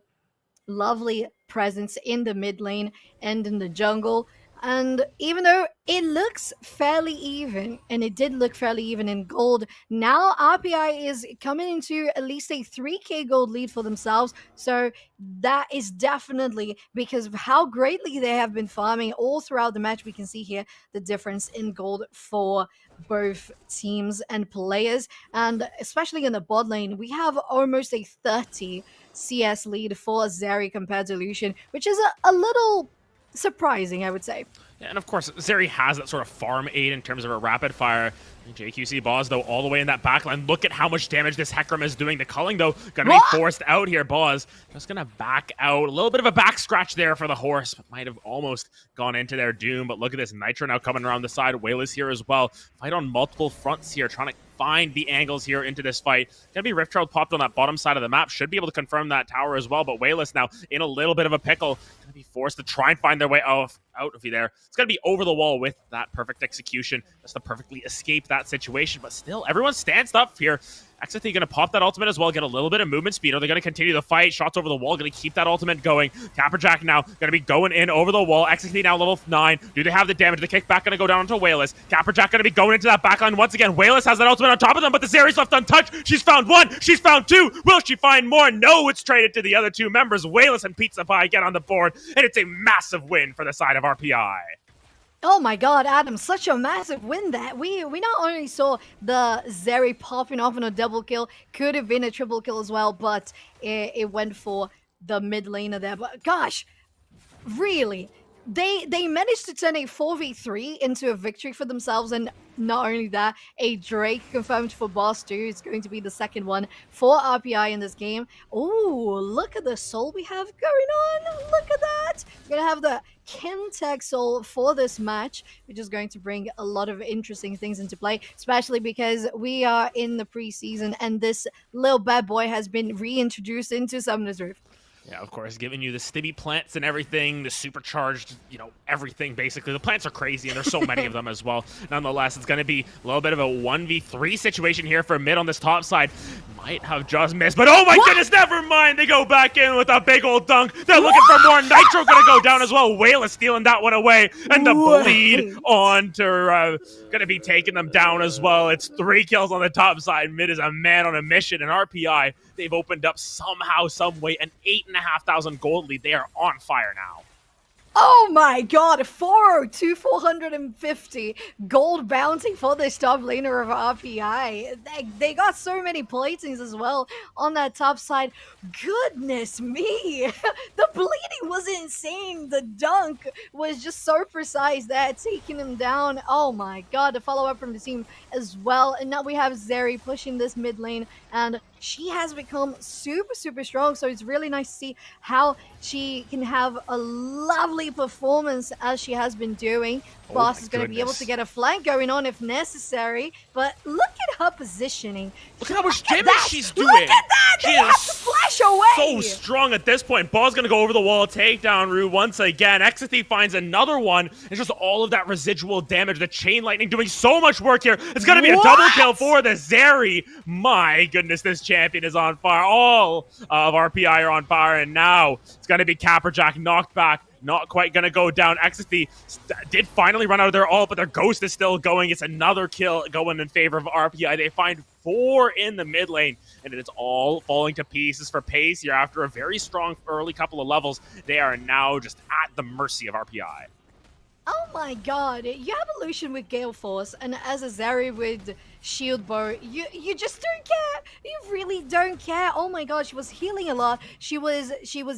lovely presence in the mid lane and in the jungle. And even though it looks fairly even, and it did look fairly even in gold, now RPI is coming into at least a 3k gold lead for themselves. So that is definitely because of how greatly they have been farming all throughout the match. We can see here the difference in gold for both teams and players. And especially in the bot lane, we have almost a 30 CS lead for Zeri compared to Lucian, which is a little surprising, I would say. Yeah, and of course, Zeri has that sort of farm aid in terms of a rapid fire. JQC Boz, though, all the way in that backline. Look at how much damage this Hecarim is doing. The culling, though, going to be forced out here. Boz just going to back out. A little bit of a back scratch there for the horse, but might have almost gone into their doom. But look at this. Nitro now coming around the side. Whale is here as well. Fight on multiple fronts here, trying to find the angles here into this fight. Gonna be Rift Herald popped on that bottom side of the map. Should be able to confirm that tower as well, but Wayless now in a little bit of a pickle. Gonna be forced to try and find their way out of there. It's gonna be over the wall with that perfect execution, just to perfectly escape that situation. But still, everyone stands up here. XFT going to pop that ultimate as well, get a little bit of movement speed. Are they going to continue the fight? Shots over the wall, going to keep that ultimate going. Capperjack now going to be going in over the wall. XFT now level 9. Do they have the damage? The kickback going to go down onto Wayless. Capperjack going to be going into that backline once again. Wayless has that ultimate on top of them, but the Zeri's left untouched. She's found one. She's found two. Will she find more? No, it's traded to the other two members. Wayless and Pizza Pie get on the board, and it's a massive win for the side of RPI. Oh my god, Adam, such a massive win that we not only saw the Zeri popping off on a double kill, could have been a triple kill as well, but it went for the mid laner there. But gosh, really, they managed to turn a 4v3 into a victory for themselves, and not only that, a Drake confirmed for Boss 2. It's going to be the second one for RPI in this game. Oh, look at the soul we have going on. Look at that. We're going to have the Kentech soul for this match, which is going to bring a lot of interesting things into play, especially because we are in the preseason and this little bad boy has been reintroduced into Summoner's Rift. Yeah, of course, giving you the stibby plants and everything, the supercharged, everything, basically. The plants are crazy, and there's so many of them as well. Nonetheless, it's going to be a little bit of a 1v3 situation here for mid on this top side. Might have just missed, but oh my goodness, never mind. They go back in with a big old dunk. They're looking for more. Nitro going to go down as well. Whale is stealing that one away, and the bleed on to going to be taking them down as well. It's 3 kills on the top side. Mid is a man on a mission, and RPI, they've opened up somehow, some way, an 8,500 gold lead. They are on fire now. Oh my god, 450 gold bounty for this top laner of RPI. They got so many platings as well on that top side. Goodness me, the bleeding was insane. The dunk was just so precise that taking him down. Oh my god, the follow-up from the team as well. And now we have Zeri pushing this mid lane, and she has become super, super strong. So it's really nice to see how she can have a lovely performance as she has been doing Boss my is going to be able goodness. to get a flank going on if necessary, but look at her positioning. Look at how much damage that! she's doing. Look at that! She They have is to flash away! so strong at this point. Ball's going to go over the wall, takedown Rue once again. Exathy finds another one. It's just all of that residual damage. The chain lightning doing so much work here. It's going to be a double kill for the Zeri. My goodness, this champion is on fire. All of RPI are on fire, and now it's going to be Capperjack knocked back. Not quite going to go down. Exathy did finally run out of their ult, but their ghost is still going. It's another kill going in favor of RPI. They find 4 in the mid lane, and it's all falling to pieces for Pace here after a very strong early couple of levels. They are now just at the mercy of RPI. Oh my god, you have Illusion with Gale Force, and as a Zeri with Shield Bow, you just don't care. You really don't care. Oh my god, she was healing a lot. She was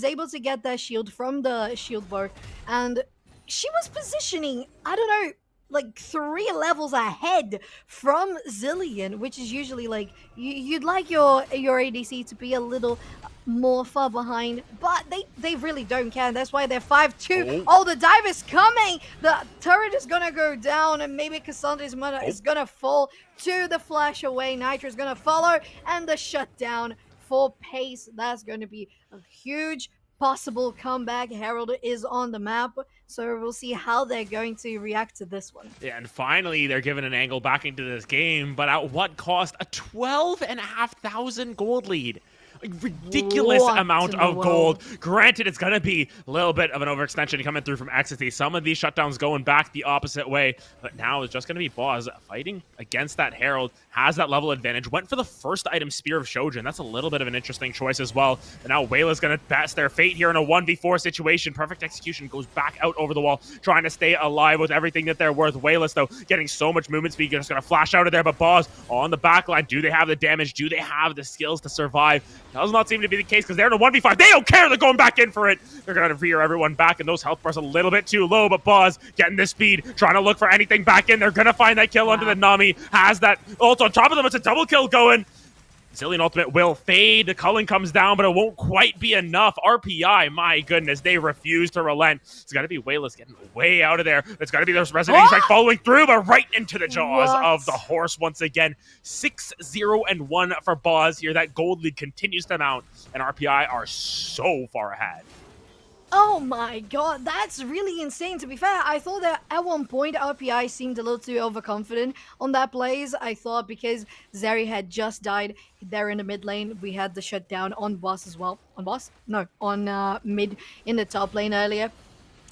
able to get that shield from the Shield Bow, and she was positioning, I don't know, like 3 levels ahead from Zillion, which is usually like, you'd like your ADC to be a little more far behind, but they really don't care. That's why they're 5-2. Oh, the dive is coming. The turret is gonna go down, and maybe Cassandra's mother is gonna fall to the flash away. Nitro's gonna follow, and the shutdown for Pace. That's going to be a huge possible comeback. Herald is on the map, so we'll see how they're going to react to this one. Yeah, and finally they're given an angle back into this game, but at what cost? A 12,500 gold lead. A ridiculous amount of gold. Granted, it's going to be a little bit of an overextension coming through from Exathy. Some of these shutdowns going back the opposite way, but now it's just going to be Boz fighting against that Herald. Has that level advantage. Went for the first item, Spear of Shojin. That's a little bit of an interesting choice as well. And now Wayla's going to best their fate here in a 1v4 situation. Perfect execution goes back out over the wall, trying to stay alive with everything that they're worth. Wayla's, though, getting so much movement speed, just going to flash out of there. But Boz on the back line. Do they have the damage? Do they have the skills to survive? Does not seem to be the case because they're in a 1v5. They don't care. They're going back in for it. They're going to rear everyone back, and those health bars a little bit too low, but Boz getting the speed, trying to look for anything back in. They're going to find that kill under the Nami. Has that ult on top of them. It's a double kill going. Zillion ultimate will fade. The culling comes down, but it won't quite be enough. RPI, my goodness, they refuse to relent. It's got to be Wayla's getting way out of there. It's got to be those resonating strike following through, but right into the jaws of the horse once again. 6-0-1 for Boz here. That gold lead continues to mount, and RPI are so far ahead. Oh my god, that's really insane. To be fair, I thought that at one point RPI seemed a little too overconfident on that plays. I thought because Zeri had just died there in the mid lane, we had the shutdown on boss as well. On boss? No, on mid in the top lane earlier.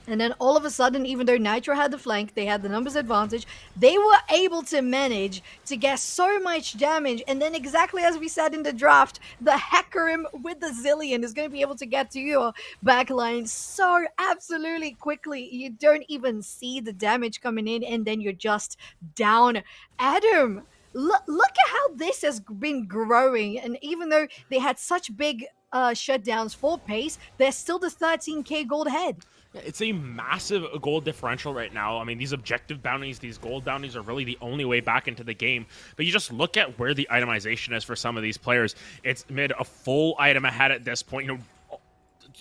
And then all of a sudden, even though Nitro had the flank, they had the numbers advantage, they were able to manage to get so much damage. And then exactly as we said in the draft, the Hecarim with the Zillion is going to be able to get to your backline so absolutely quickly. You don't even see the damage coming in, and then you're just down. Adam, look at how this has been growing. And even though they had such big shutdowns for Pace, they're still the 13k gold ahead. It's a massive gold differential right now. I mean, these objective bounties, these gold bounties are really the only way back into the game. But you just look at where the itemization is for some of these players. It's mid a full item ahead at this point. You know,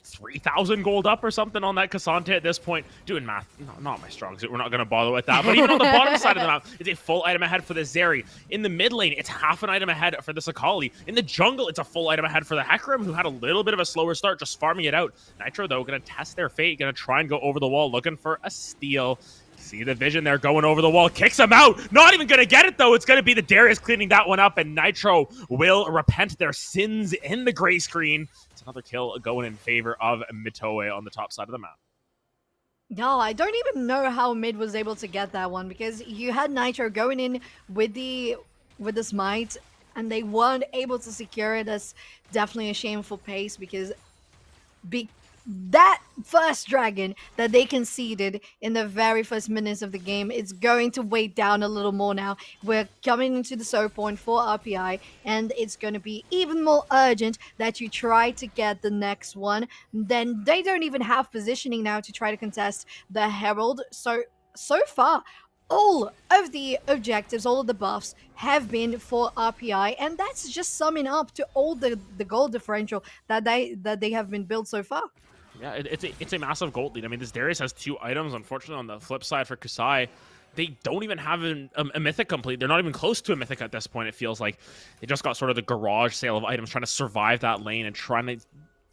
3,000 gold up or something on that Cassante at this point. Doing math, no, not my strong suit. We're not going to bother with that. But even on the bottom side of the map, it's a full item ahead for the Zeri. In the mid lane, it's half an item ahead for the Sakali. In the jungle, it's a full item ahead for the Hecarim, who had a little bit of a slower start, just farming it out. Nitro, though, going to test their fate, going to try and go over the wall, looking for a steal. See the vision there going over the wall, kicks him out. Not even going to get it, though. It's going to be the Darius cleaning that one up, and Nitro will repent their sins in the gray screen. It's another kill going in favor of Mitoe on the top side of the map. No, I don't even know how mid was able to get that one, because you had Nitro going in with the smite, and they weren't able to secure it. That's definitely a shameful pace, because that first dragon that they conceded in the very first minutes of the game is going to weigh down a little more now. We're coming into the soul point for RPI, and it's going to be even more urgent that you try to get the next one. Then they don't even have positioning now to try to contest the Herald. So far, all of the objectives, all of the buffs have been for RPI, and that's just summing up to all the gold differential that they have been built so far. Yeah, it's a massive gold lead. I mean, this Darius has 2 items. Unfortunately, on the flip side for Kusai, they don't even have a mythic complete. They're not even close to a mythic at this point. It feels like they just got sort of the garage sale of items, trying to survive that lane and trying to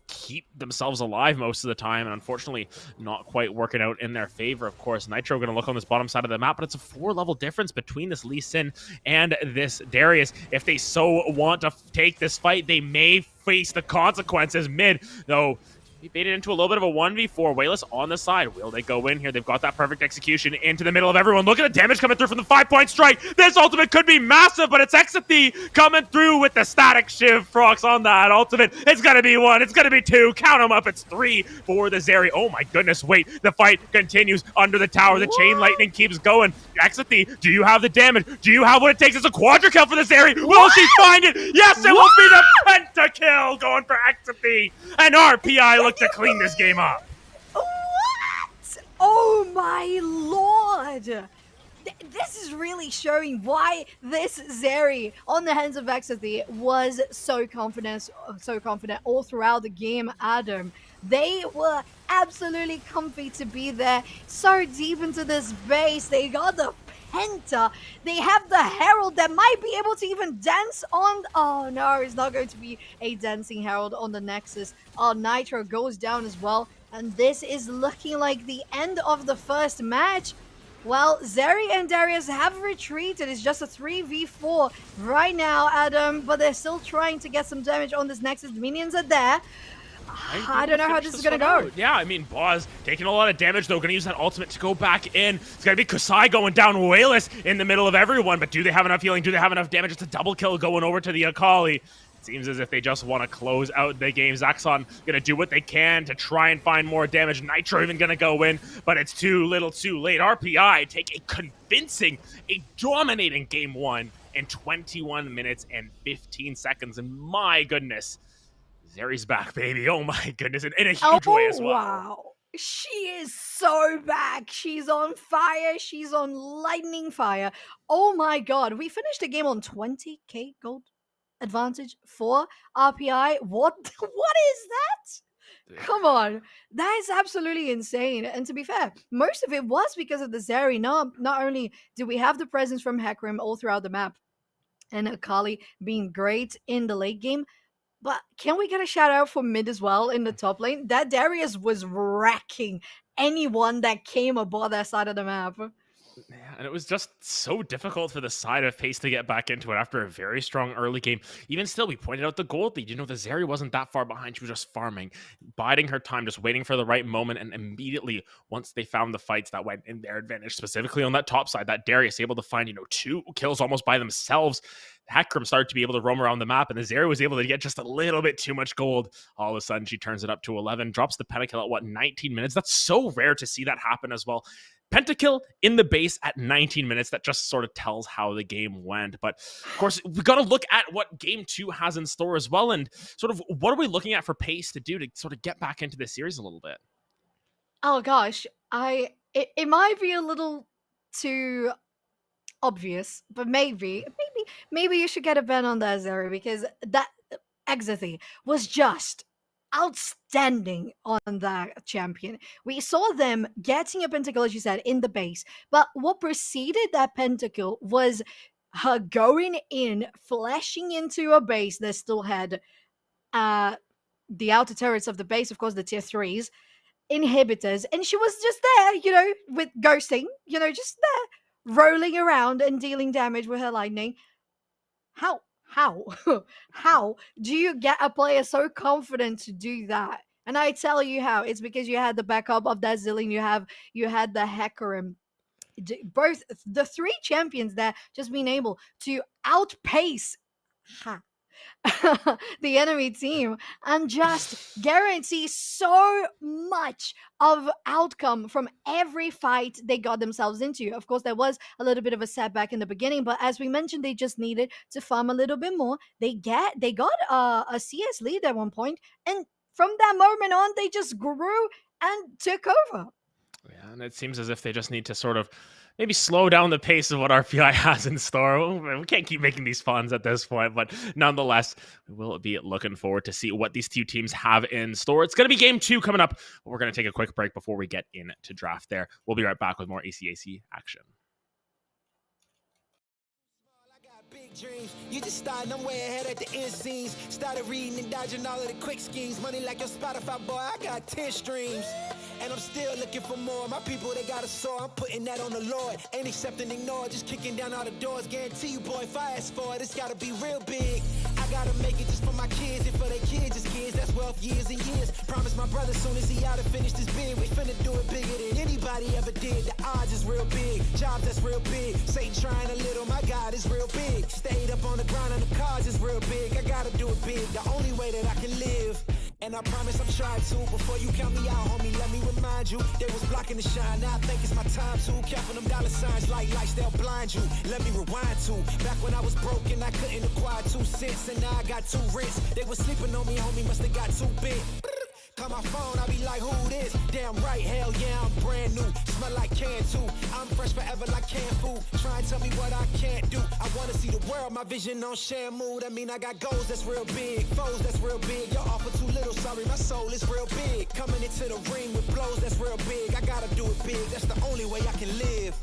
keep themselves alive most of the time, and unfortunately not quite working out in their favor. Of course, Nitro going to look on this bottom side of the map, but it's a 4-level difference between this Lee Sin and this Darius. If they so want to take this fight, they may face the consequences mid, though. He baited into a little bit of a 1v4. Wayless on the side. Will they go in here? They've got that perfect execution into the middle of everyone. Look at the damage coming through from the 5-point strike. This ultimate could be massive, but it's Exathy coming through with the static shiv. Procs on that ultimate. It's going to be 1. It's going to be 2. Count them up. It's 3 for the Zeri. Oh my goodness. Wait. The fight continues under the tower. The chain lightning keeps going. Exathy, do you have the damage? Do you have what it takes? It's a quadra kill for the Zeri. Will she find it? Yes, it will be the pentakill going for Exathy. And RPI to clean this game up. What? Oh my lord! This is really showing why this Zeri on the hands of Exathy was so confident all throughout the game, Adam. They were absolutely comfy to be there, so deep into this base. They got the Penta. They have the Herald that might be able to even dance on... Oh no, it's not going to be a dancing Herald on the Nexus. Oh, Nitro goes down as well. And this is looking like the end of the first match. Well, Zeri and Darius have retreated. It's just a 3v4 right now, Adam. But they're still trying to get some damage on this Nexus. The minions are there. I don't know how this is going to go. Yeah, I mean, Boz taking a lot of damage, though. Going to use that ultimate to go back in. It's going to be Kusai going down Wayless in the middle of everyone. But do they have enough healing? Do they have enough damage? It's a double kill going over to the Akali. It seems as if they just want to close out the game. Zaxxon going to do what they can to try and find more damage. Nitro even going to go in, but it's too little too late. RPI take a convincing, a dominating game 1 in 21 minutes and 15 seconds. And my goodness, Zeri's back, baby. Oh my goodness. In a huge way as well. Wow. She is so back. She's on fire. She's on lightning fire. Oh my god. We finished the game on 20k gold advantage for RPI. What is that? Come on. That is absolutely insane. And to be fair, most of it was because of the Zeri. Not only do we have the presence from Hecarim all throughout the map and Akali being great in the late game, but can we get a shout out for mid as well in the top lane? That Darius was wrecking anyone that came aboard that side of the map. Yeah, and it was just so difficult for the side of Pace to get back into it after a very strong early game. Even still, we pointed out the gold lead. You know, the Zeri wasn't that far behind. She was just farming, biding her time, just waiting for the right moment. And immediately, once they found the fights that went in their advantage, specifically on that top side, that Darius able to find, 2 kills almost by themselves. Hecarim started to be able to roam around the map, and the Zeri was able to get just a little bit too much gold. All of a sudden, she turns it up to 11, drops the pentakill at, 19 minutes? That's so rare to see that happen as well. Pentakill in the base at 19 minutes. That just sort of tells how the game went. But of course, we got to look at what game 2 has in store as well. And sort of what are we looking at for Pace to do to sort of get back into this series a little bit? Oh gosh, it might be a little too obvious, but maybe you should get a ban on that, Zeri, because that Exathy was just outstanding on that champion. We saw them getting a pentakill, as you said, in the base, but what preceded that pentakill was her going in, flashing into a base that still had the outer turrets of the base, of course, the tier 3s, inhibitors, and she was just there, with ghosting, just there, rolling around and dealing damage with her lightning. How do you get a player so confident to do that? And I tell you how. It's because you had the backup of that Zillion. You had the Hecarim. Both the 3 champions there just being able to outpace the enemy team and just guarantee so much of outcome from every fight they got themselves into. Of course, there was a little bit of a setback in the beginning, but as we mentioned, they just needed to farm a little bit more. They got a CS lead at one point, and from that moment on, they just grew and took over. Yeah, and it seems as if they just need to sort of maybe slow down the pace of what RPI has in store. We can't keep making these funds at this point, but nonetheless, we will be looking forward to see what these two teams have in store. It's going to be game 2 coming up, but we're going to take a quick break before we get into draft there. We'll be right back with more ECAC action. Big dreams, you just starting, I'm way ahead at the end scenes. Started reading and dodging all of the quick schemes. Money like your Spotify, boy, I got 10 streams. And I'm still looking for more. My people, they got a soar, I'm putting that on the Lord. Ain't accepting, ignore, just kicking down all the doors. Guarantee you, boy, if I ask for it, it's gotta be real big. I gotta make it just for my kids and for their kids, it's kids. That's wealth, years and years. Promise my brother, soon as he out and finished his bid, we finna do it bigger than anybody ever did. The odds is real big, jobs that's real big. Satan trying a little, my God is real big. Stayed up on the ground and the cars is real big. I gotta do it big, the only way that I can live. And I promise I'm trying to. Before you count me out, homie, let me remind you. They was blocking the shine, now I think it's my time to. Counting them dollar signs like lights, they'll blind you. Let me rewind to. Back when I was broke and I couldn't acquire 2 cents. And now I got 2 rents. They was sleeping on me, homie, must have got too big. Call my phone, I be like, who this? Damn right, hell yeah, I'm brand new. Smell like can too. I'm fresh forever like canned food. Try and tell me what I can't do. I wanna see the world, my vision on Shamu. That mean I got goals that's real big, foes that's real big. Y'all offer too little, sorry, my soul is real big. Coming into the ring with blows that's real big. I gotta do it big, that's the only way I can live.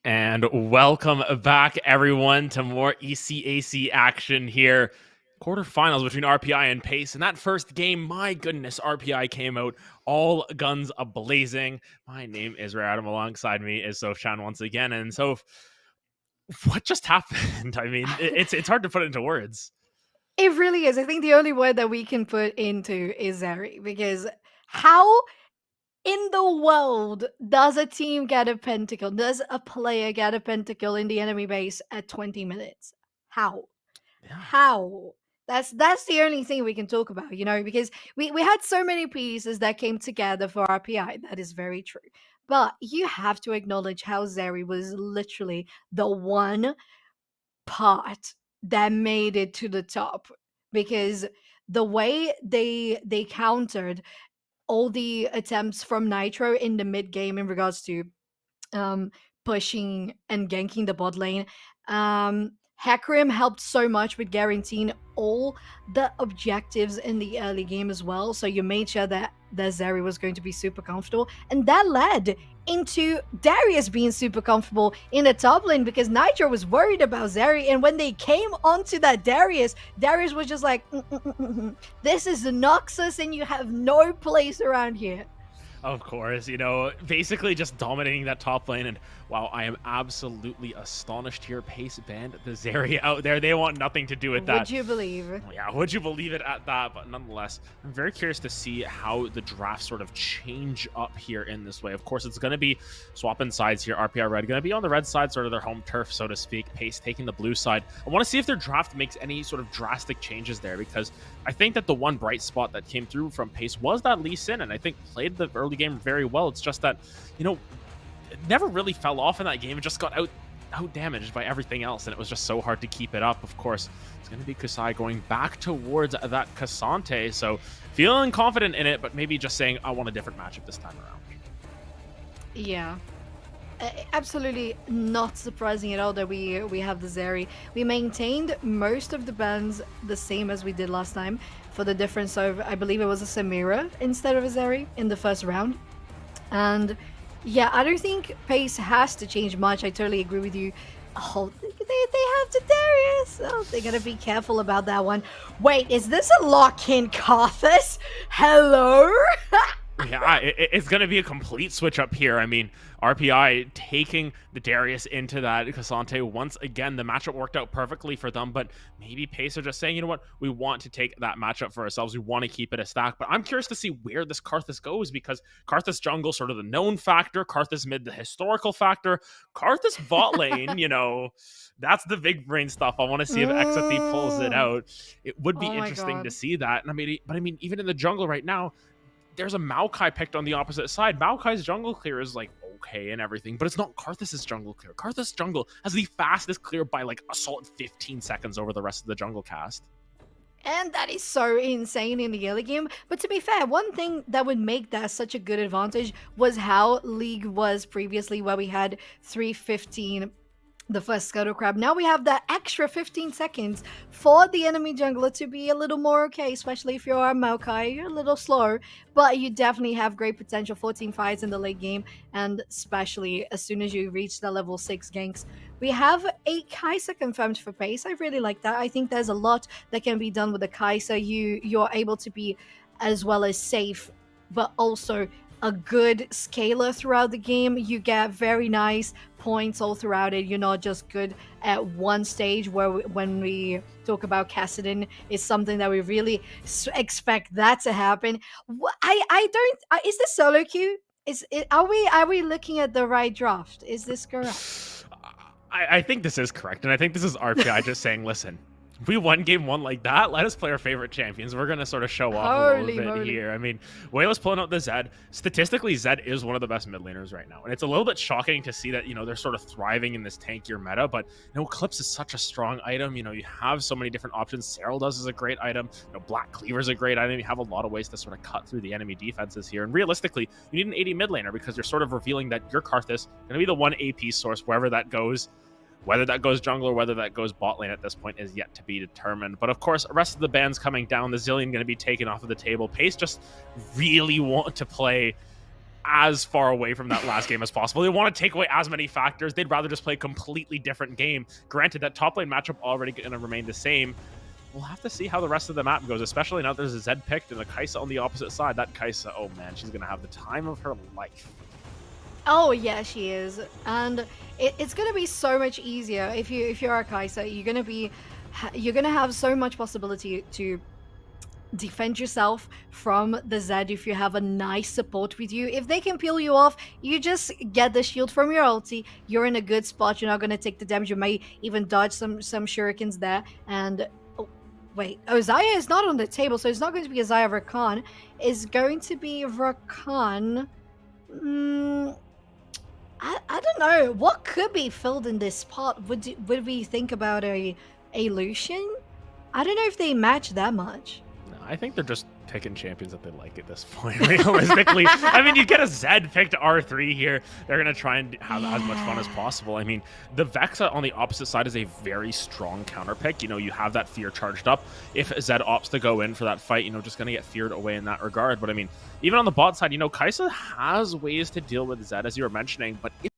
And welcome back, everyone, to more ECAC action here. Quarterfinals between RPI and Pace. In that first game, my goodness, RPI came out all guns a-blazing. My name is Ray Adam. Alongside me is Soph-Chan once again. And Soph, what just happened? I mean, it's hard to put it into words. It really is. I think the only word that we can put into is Zeri, because how in the world does a team get a pentakill? Does a player get a pentakill in the enemy base at 20 minutes? How? Yeah. How? That's the only thing we can talk about, because we had so many pieces that came together for RPI. That is very true. But you have to acknowledge how Zeri was literally the one part that made it to the top, because the way they countered all the attempts from Nitro in the mid game in regards to um, pushing and ganking the bot lane. Hecarim helped so much with guaranteeing all the objectives in the early game as well. So you made sure that Zeri was going to be super comfortable. And that led into Darius being super comfortable in the top lane because Nitro was worried about Zeri. And when they came onto that Darius was just like, this is the Noxus and you have no place around here. Of course, basically just dominating that top lane. And wow, I am absolutely astonished here. Pace banned the Zeri out there. They want nothing to do with that. Would you believe? Yeah, would you believe it at that? But nonetheless, I'm very curious to see how the draft sort of change up here in this way. Of course, it's going to be swapping sides here. RPI Red going to be on the red side, sort of their home turf, so to speak. Pace taking the blue side. I want to see if their draft makes any sort of drastic changes there, because I think that the one bright spot that came through from Pace was that Lee Sin, and I think played the early game very well. It's just that, it never really fell off in that game. It just got out damaged by everything else, and it was just so hard to keep it up. Of course, it's going to be Kusai going back towards that Cassante, so feeling confident in it, but maybe just saying, I want a different matchup this time around. Yeah. Absolutely not surprising at all that we have the Zeri. We maintained most of the bans the same as we did last time, for the difference of, I believe it was a Samira instead of a Zeri in the first round. And yeah, I don't think Pace has to change much. I totally agree with you. Oh, they have the Darius. Oh, they gotta be careful about that one. Wait, is this a lock-in Karthus? Hello? Yeah, it's going to be a complete switch up here. I mean, RPI taking the Darius into that Cassante once again. The matchup worked out perfectly for them, but maybe Pace are just saying, you know what, we want to take that matchup for ourselves. We want to keep it a stack. But I'm curious to see where this Karthus goes, because Karthus jungle, sort of the known factor, Karthus mid, the historical factor, Karthus bot lane, that's the big brain stuff. I want to see if XFE pulls it out. It would be interesting to see that. And I mean, even in the jungle right now, there's a Maokai picked on the opposite side. Maokai's jungle clear is like okay and everything, but it's not Karthus' jungle clear. Karthus' jungle has the fastest clear by like a solid 15 seconds over the rest of the jungle cast. And that is so insane in the early game. But to be fair, one thing that would make that such a good advantage was how League was previously, where we had 3:15 the first Scuttle Crab. Now we have that extra 15 seconds for the enemy jungler to be a little more okay, especially if you're a Maokai. You're a little slow, but you definitely have great potential. 14 fights in the late game, and especially as soon as you reach the level 6 ganks. We have a Kai'Sa confirmed for Pace. I really like that. I think there's a lot that can be done with the Kai'Sa. You're able to be as well as safe, but also a good scaler throughout the game. You get very nice points all throughout it. You're not just good at one stage, where when we talk about Kassadin, is something that we really expect that to happen. I don't. Is this solo queue? Are we looking at the right draft? Is this correct? I think this is correct, and I think this is RPI just saying, listen, if we won game one like that, let us play our favorite champions. We're going to sort of show off a little bit here. I mean, Wayla's pulling out the Zed. Statistically, Zed is one of the best mid laners right now. And it's a little bit shocking to see that, they're sort of thriving in this tankier meta. But, Eclipse is such a strong item. You have so many different options. Serral does is a great item. Black Cleaver's a great item. You have a lot of ways to sort of cut through the enemy defenses here. And realistically, you need an 80 mid laner, because you're sort of revealing that your Karthus going to be the one AP source wherever that goes. Whether that goes jungle or whether that goes bot lane at this point is yet to be determined. But of course, the rest of the bans coming down, the Zillion going to be taken off of the table. Pace just really want to play as far away from that last game as possible. They want to take away as many factors. They'd rather just play a completely different game. Granted, that top lane matchup already going to remain the same. We'll have to see how the rest of the map goes, especially now there's a Zed picked and a Kai'Sa on the opposite side. That Kai'Sa, oh man, she's going to have the time of her life. Oh yeah, she is, and it's gonna be so much easier if you're a Kai'Sa. You're gonna have so much possibility to defend yourself from the Zed if you have a nice support with you. If they can peel you off, you just get the shield from your ulti. You're in a good spot. You're not going to take the damage. You may even dodge some shurikens there. And oh, wait, Zaya is not on the table, so it's not going to be a Zaya Rakan. It's going to be Rakan. I don't know. What could be filled in this spot? Would we think about a Lucian? I don't know if they match that much. No, I think they're just picking champions that they like at this point, realistically. I mean, you get a Zed picked R3 here. They're going to try and have as much fun as possible. I mean, the Vexa on the opposite side is a very strong counter pick. You know, you have that fear charged up. If Zed opts to go in for that fight, you know, just going to get feared away in that regard. But I mean, even on the bot side, you know, Kai'Sa has ways to deal with Zed, as you were mentioning, but if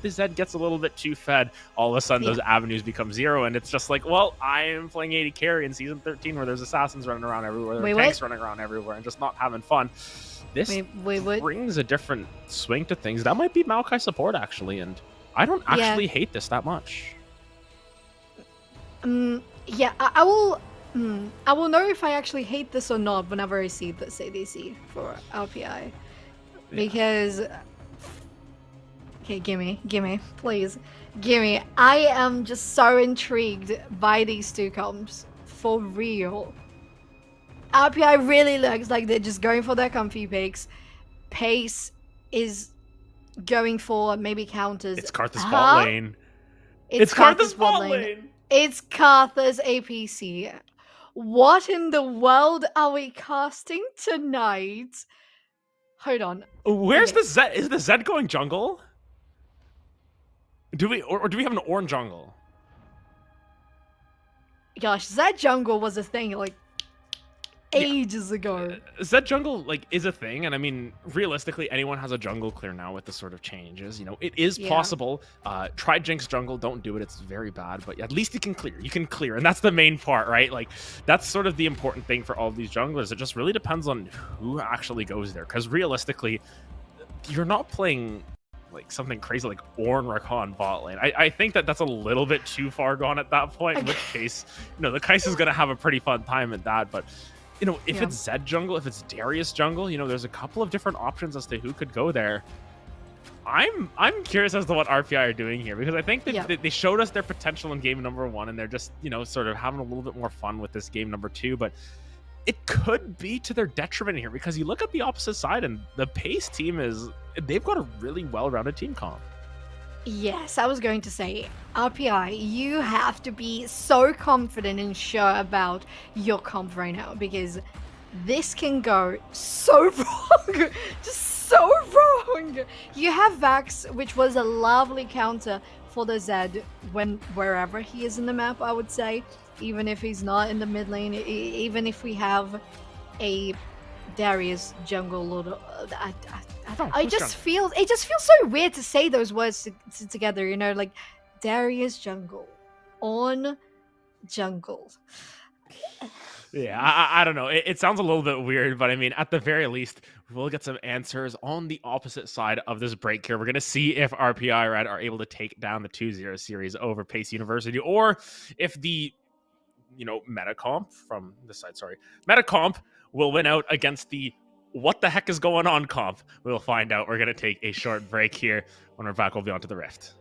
the Zed gets a little bit too fed, all of a sudden those avenues become zero, and it's just like, well, I am playing AD carry in Season 13 where there's assassins running around everywhere, there are tanks running around everywhere, and just not having fun. This brings a different swing to things. That might be Maokai support, actually, and I don't actually hate this that much. Yeah, I will... I will know if I actually hate this or not whenever I see this ADC for RPI. Because... Okay, gimme, please. Gimme. I am just so intrigued by these two comps. For real. RPI really looks like they're just going for their comfy picks. Pace is going for maybe counters. It's Karthus bot lane. It's Karthus bot lane. It's Karthus APC. What in the world are we casting tonight? Hold on. Where's the Zed? Is the Zed going jungle? Do we or do we have an orange jungle? Gosh, Zed jungle was a thing like ages ago. Zed jungle like is a thing, and I mean realistically, anyone has a jungle clear now with the sort of changes. You know, it is possible. Try Jinx jungle, don't do it; it's very bad. But at least you can clear. You can clear, and that's the main part, right? Like that's sort of the important thing for all of these junglers. It just really depends on who actually goes there, because realistically, you're not playing like something crazy like Ornn Rakan bot lane. I think that that's a little bit too far gone at that point, in which case, you know, the Kai'Sa's going to have a pretty fun time at that. But, you know, if it's Zed jungle, if it's Darius jungle, you know, there's a couple of different options as to who could go there. I'm curious as to what RPI are doing here, because I think that they showed us their potential in game number 1, and they're just, you know, sort of having a little bit more fun with this game number 2. But it could be to their detriment here, because you look at the opposite side and the Pace team they've got a really well-rounded team comp. Yes, I was going to say, RPI, you have to be so confident and sure about your comp right now, because this can go so wrong. Just so wrong. You have Vax, which was a lovely counter for the Zed wherever he is in the map, I would say. Even if he's not in the mid lane, even if we have a Darius jungle lord, it just feels so weird to say those words together. You know, like Darius jungle, on jungle. Yeah, I don't know. It sounds a little bit weird, but I mean, at the very least, we'll get some answers on the opposite side of this break here. We're going to see if RPI Red are able to take down the 2-0 series over Pace University, or if the Metacomp from this side, Metacomp will win out against the what the heck is going on comp. We'll find out. We're going to take a short break here. When we're back, we'll be on to the Rift.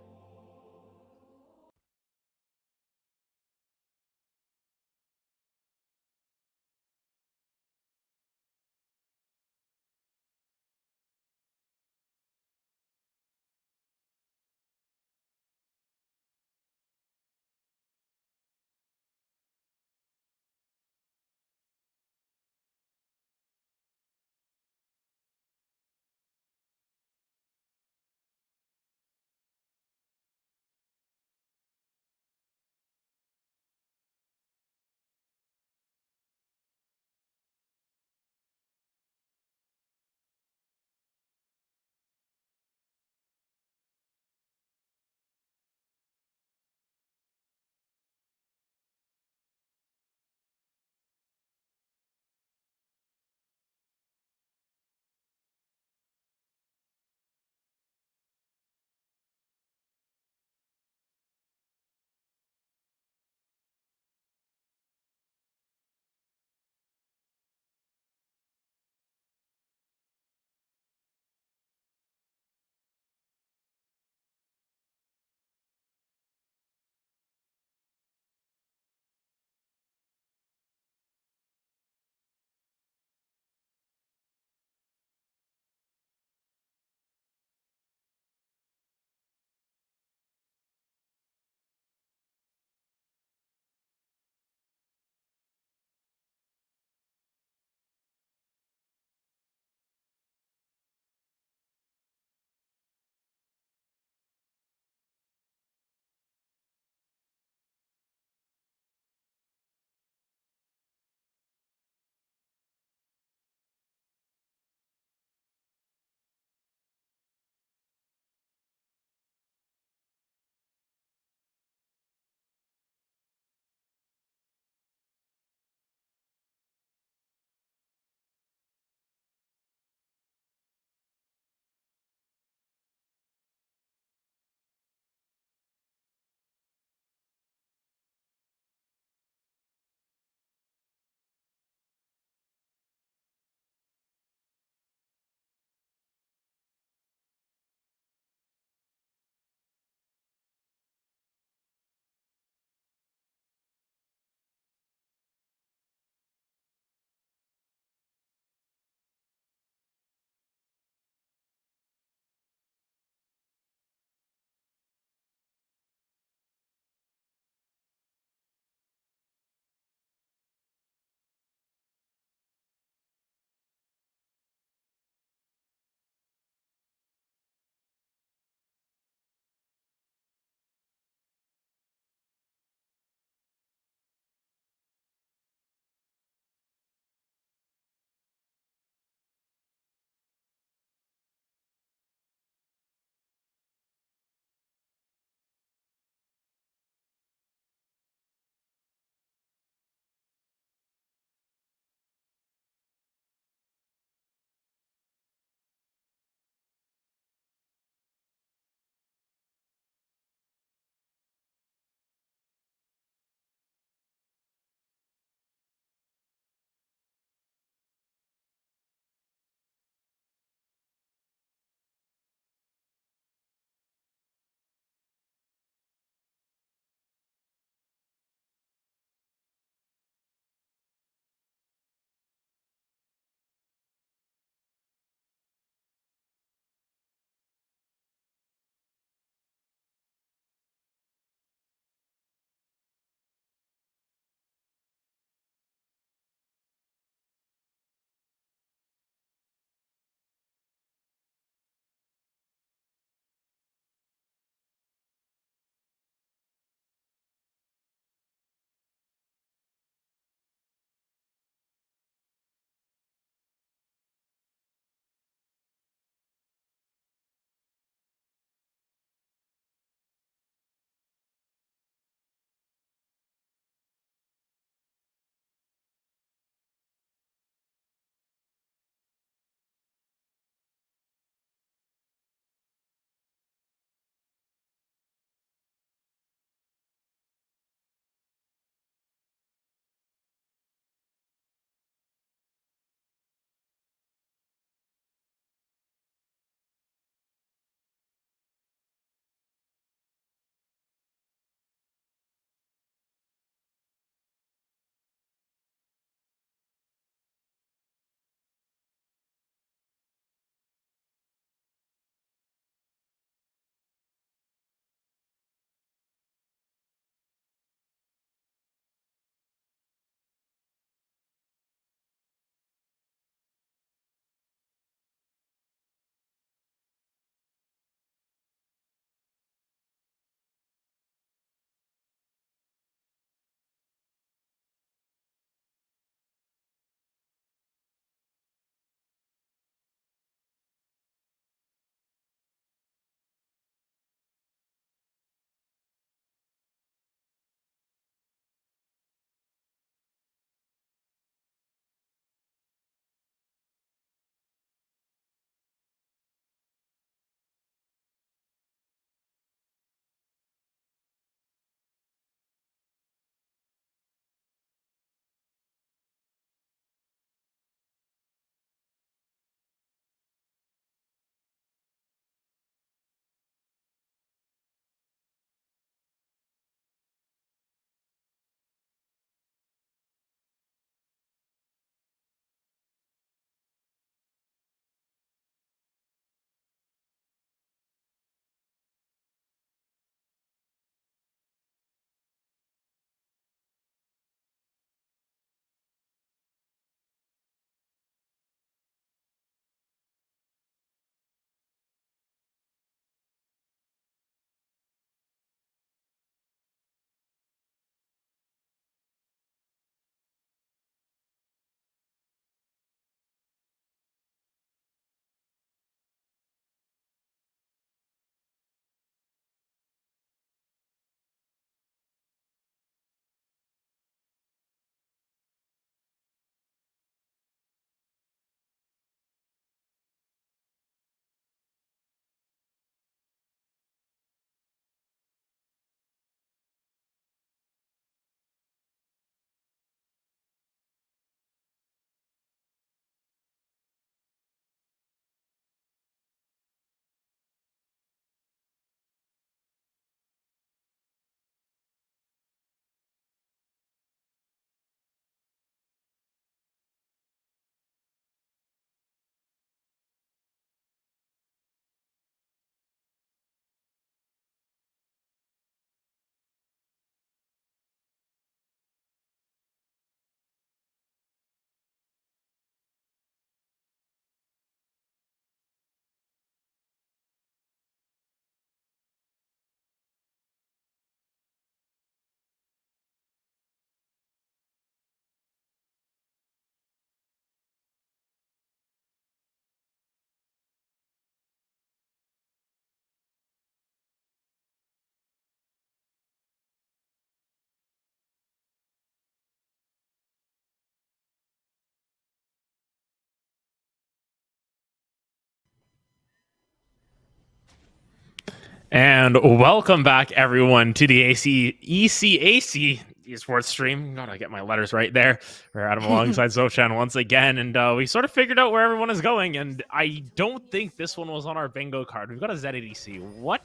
And welcome back, everyone, to the ECAC esports stream. Gotta get my letters right there. We're Adam alongside Sochan once again, and we sort of figured out where everyone is going. And I don't think this one was on our bingo card. We've got a Z80C. What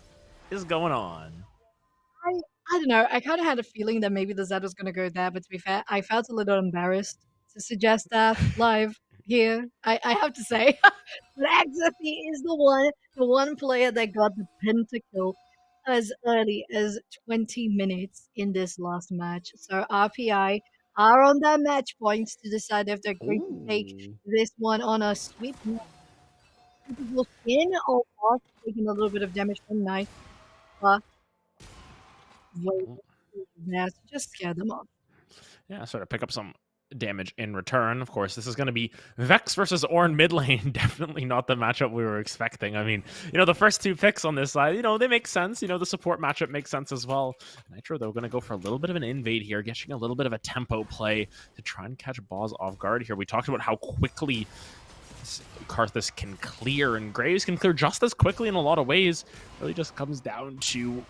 is going on? I don't know. I kind of had a feeling that maybe the Z was going to go there, but to be fair, I felt a little embarrassed to suggest that live here. I have to say, but Axafi is the one player that got the pentakill as early as 20 minutes in this last match. So RPI are on their match points to decide if they're going to take this one on a sweep. Will spin or off, taking a little bit of damage from Knight. But there to just scare them off. Yeah, sort of pick up some damage in return. Of course, this is going to be Vex versus Ornn mid lane. Definitely not the matchup we were expecting. I mean, the first two picks on this side, they make sense. The support matchup makes sense as well. Nitro, though, going to go for a little bit of an invade here, getting a little bit of a tempo play to try and catch Boz off guard here. We talked about how quickly Karthus can clear, and Graves can clear just as quickly in a lot of ways. Really just comes down to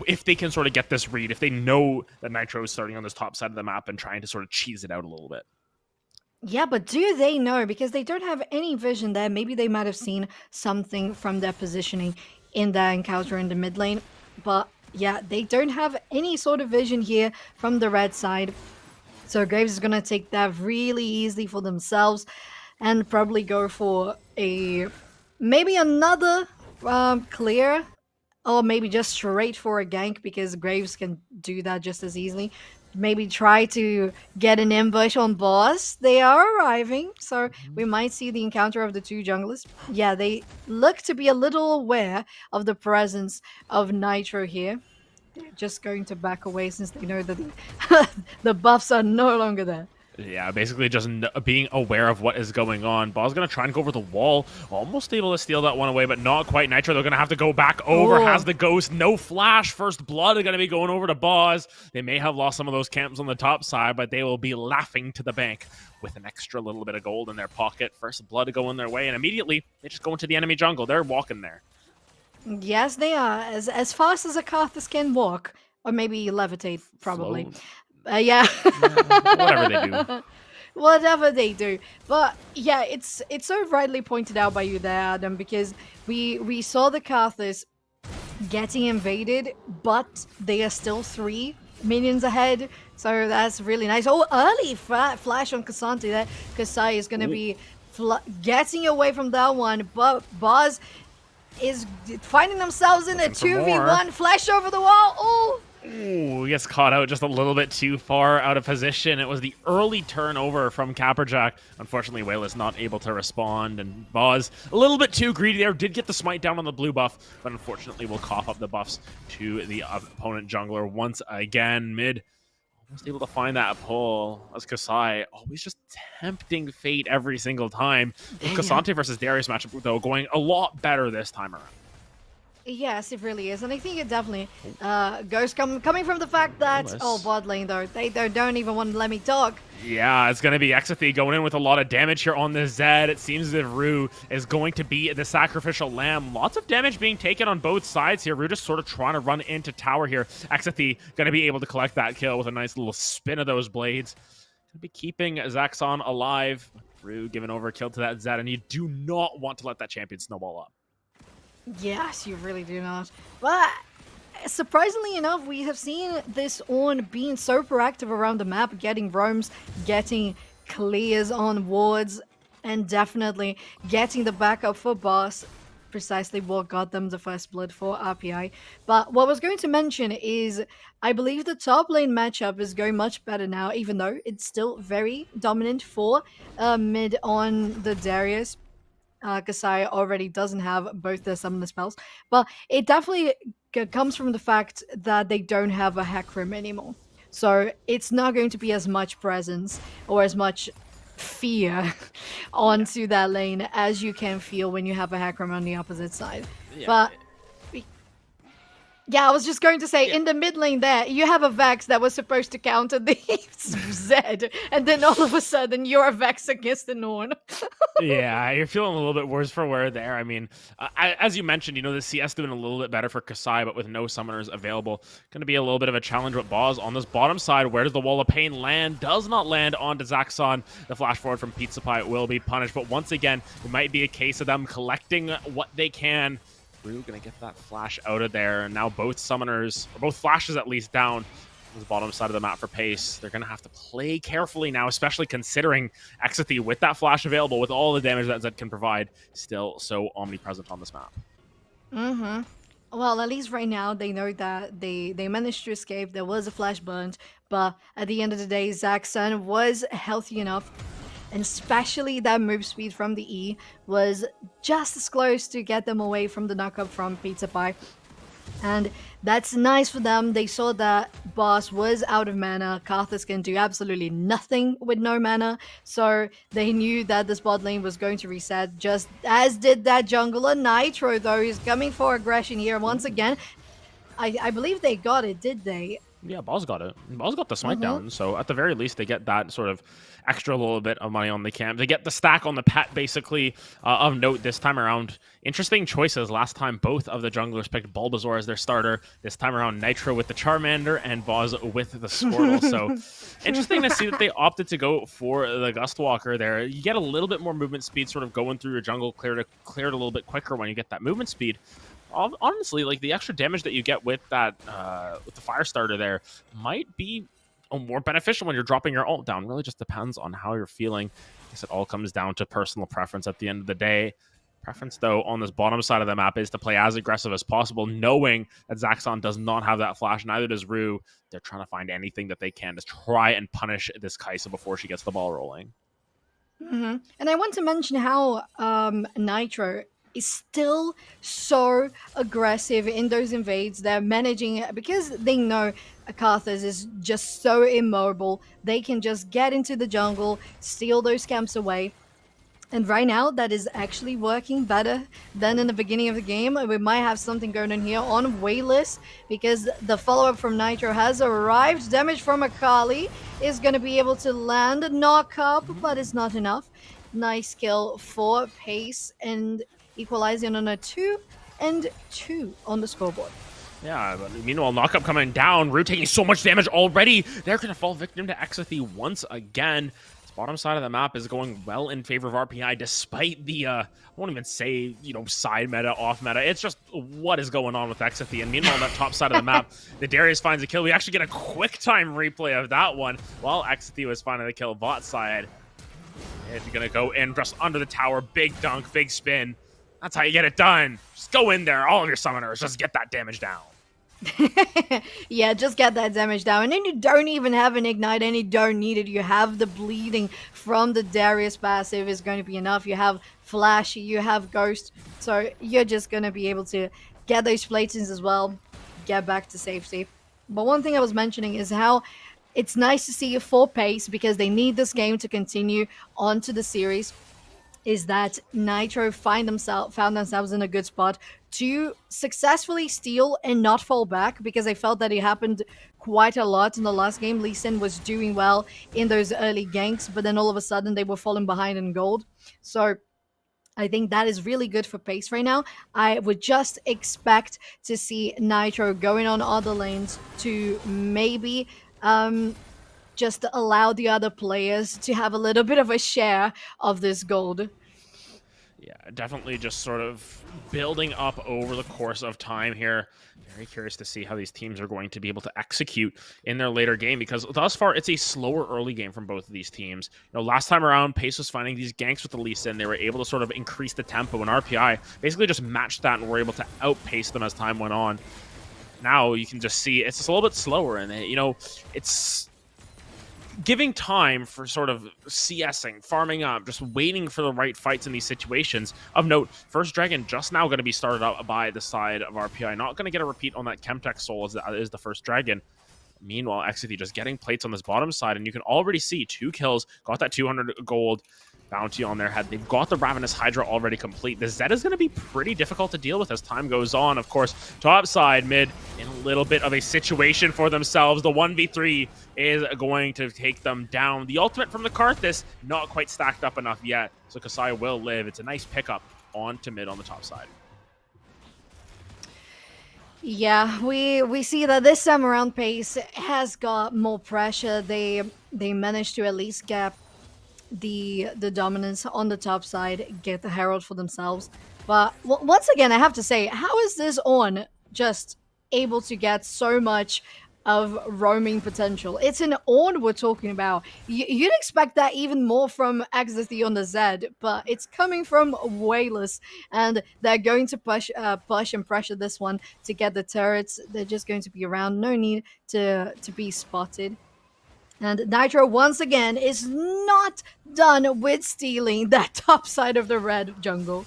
if they can sort of get this read, if they know that Nitro is starting on this top side of the map and trying to sort of cheese it out a little bit. Yeah, but do they know? Because they don't have any vision there. Maybe they might have seen something from their positioning in their encounter in the mid lane. But yeah, they don't have any sort of vision here from the red side. So Graves is going to take that really easily for themselves and probably go for maybe another clear, or maybe just straight for a gank, because Graves can do that just as easily. Maybe try to get an ambush on boss. They are arriving, so we might see the encounter of the two junglers. Yeah, they look to be a little aware of the presence of Nitro here. They're just going to back away since they know that the buffs are no longer there. Yeah, basically just being aware of what is going on. Ball's going to try and go over the wall. Almost able to steal that one away, but not quite. Nitro, they're going to have to go back over. Has the ghost. No flash. First blood are going to be going over to Boz. They may have lost some of those camps on the top side, but they will be laughing to the bank with an extra little bit of gold in their pocket. First blood going their way, and immediately they just go into the enemy jungle. They're walking there. Yes, they are. As fast as a Karthus can walk. Or maybe levitate, probably. Yeah. Whatever they do. Whatever they do. But yeah, it's so rightly pointed out by you there, Adam, because we saw the Karthus getting invaded, but they are still 3 minions ahead. So that's really nice. Oh, early flash on Cassante there. Kasai is going to be getting away from that one, but Boz is finding themselves in a 2v1 flash over the wall. Oh! Ooh, gets caught out just a little bit too far out of position. It was the early turnover from Capperjack. Unfortunately, Whale is not able to respond, and Boz a little bit too greedy there. Did get the smite down on the blue buff, but unfortunately will cough up the buffs to the opponent jungler once again. Mid, almost able to find that pull as Kasai always just tempting fate every single time. Cassante versus Darius matchup, though, going a lot better this time around. Yes, it really is, and I think it definitely goes coming from the fact that bot lane though they don't even want to let me talk. Yeah, it's going to be Exathy going in with a lot of damage here on the Zed. It seems as if Rue is going to be the sacrificial lamb. Lots of damage being taken on both sides here. Rue just sort of trying to run into tower here. Exathy going to be able to collect that kill with a nice little spin of those blades. Going to be keeping Zaxxon alive. Rue giving over a kill to that Zed, and you do not want to let that champion snowball up. Yes, you really do not. But surprisingly enough, we have seen this Ornn being so proactive around the map, getting roams, getting clears on wards, and definitely getting the backup for boss. Precisely what got them the first blood for RPI. But what I was going to mention is I believe the top lane matchup is going much better now, even though it's still very dominant for mid on the Darius. Kasai already doesn't have both their summoner spells, but it definitely comes from the fact that they don't have a Hecarim anymore. So it's not going to be as much presence or as much fear onto that lane as you can feel when you have a Hecarim on the opposite side. Yeah. But Yeah, I was just going to say, in the mid lane there, you have a Vex that was supposed to counter the Zed, and then all of a sudden you're a Vex against the Norn. Yeah, you're feeling a little bit worse for wear there. I mean, as you mentioned, the CS doing a little bit better for Kasai, but with no summoners available, going to be a little bit of a challenge with Boz on this bottom side. Where does the Wall of Pain land? Does not land onto Zaxxon. The flash forward from Pizza Pie will be punished, but once again, it might be a case of them collecting what they can. Rue gonna get that flash out of there, and now both summoners, or both flashes at least, down on the bottom side of the map for Pace. They're gonna have to play carefully now, especially considering Exathy with that flash available, with all the damage that Zed can provide, still so omnipresent on this map. Well, at least right now they know that they managed to escape. There was a flash burnt, but at the end of the day, Zaxxon was healthy enough, and especially that move speed from the E was just as close to get them away from the knockup from Pizza Pie. And that's nice for them. They saw that Boss was out of mana. Karthus can do absolutely nothing with no mana. So they knew that this bot lane was going to reset, just as did that jungler. Nitro, though, is coming for aggression here once again. I believe they got it, did they? Yeah, Boz got it. Boz got the smite down, so at the very least, they get that sort of extra little bit of money on the camp. They get the stack on the pet, basically, of note this time around. Interesting choices. Last time, both of the junglers picked Bulbasaur as their starter. This time around, Nitro with the Charmander and Boz with the Squirtle. So interesting to see that they opted to go for the Gustwalker there. You get a little bit more movement speed sort of going through your jungle, cleared it a little bit quicker when you get that movement speed. Honestly, like the extra damage that you get with that with the fire starter there might be more beneficial when you're dropping your ult down. Really just depends on how you're feeling. I guess it all comes down to personal preference at the end of the day. Preference, though, on this bottom side of the map is to play as aggressive as possible, knowing that Zaxxon does not have that flash, neither does Rue. They're trying to find anything that they can to try and punish this Kai'Sa before she gets the ball rolling. And I want to mention how Nitro is still so aggressive in those invades. They're managing it because they know Karthus is just so immobile. They can just get into the jungle, steal those camps away. And right now, that is actually working better than in the beginning of the game. We might have something going on here on Wayless because the follow-up from Nitro has arrived. Damage from Akali is going to be able to land a knock-up, but it's not enough. Nice kill for Pace and equalizing on a 2-2 on the scoreboard. Yeah, but meanwhile, knockup coming down. Rue taking so much damage already. They're going to fall victim to Exathy once again. This bottom side of the map is going well in favor of RPI, despite the, I won't even say, side meta, off meta. It's just what is going on with Exathy. And meanwhile, on that top side of the map, the Darius finds a kill. We actually get a quick time replay of that one while Exathy was finding the kill bot side. It's going to go in just under the tower. Big dunk, big spin. That's how you get it done. Just go in there, all of your summoners. Just get that damage down. Yeah, just get that damage down. And then you don't even have an ignite and you don't need it. You have the bleeding from the Darius passive is going to be enough. You have Flash, you have Ghost. So you're just going to be able to get those platings as well. Get back to safety. But one thing I was mentioning is how it's nice to see a full pace because they need this game to continue on to the series. Is that Nitro found themselves in a good spot to successfully steal and not fall back, because I felt that it happened quite a lot in the last game. Lee Sin was doing well in those early ganks, but then all of a sudden they were falling behind in gold. So I think that is really good for pace right now. I would just expect to see Nitro going on other lanes to maybe just allow the other players to have a little bit of a share of this gold. Yeah, definitely just sort of building up over the course of time here. Very curious to see how these teams are going to be able to execute in their later game, because thus far it's a slower early game from both of these teams. Last time around, Pace was finding these ganks with the Lee Sin. They were able to sort of increase the tempo, and RPI basically just matched that and were able to outpace them as time went on. Now you can just see it's just a little bit slower, and it's giving time for sort of CSing, farming up, just waiting for the right fights in these situations. Of note, First Dragon just now going to be started up by the side of RPI. Not going to get a repeat on that Chemtech Soul as that is the First Dragon. Meanwhile, Exathy just getting plates on this bottom side, and you can already see 2 kills, got that 200 gold. bounty on their head. They've got the Ravenous Hydra already complete. The Zed is going to be pretty difficult to deal with as time goes on. Of course, top side, mid, in a little bit of a situation for themselves. The 1v3 is going to take them down. The ultimate from the Karthus, not quite stacked up enough yet, so Kasai will live. It's a nice pickup on to mid on the top side. Yeah, we see that this time around Pace has got more pressure. They managed to at least get the dominance on the top side, get the Herald for themselves. But once again, I have to say, how is this on just able to get so much of roaming potential? It's an Ornn we're talking about. You'd expect that even more from Exithy on the Z, but it's coming from Wayless, and they're going to push and pressure this one to get the turrets. They're just going to be around, no need to be spotted. And Nitro, once again, is not done with stealing that top side of the red jungle.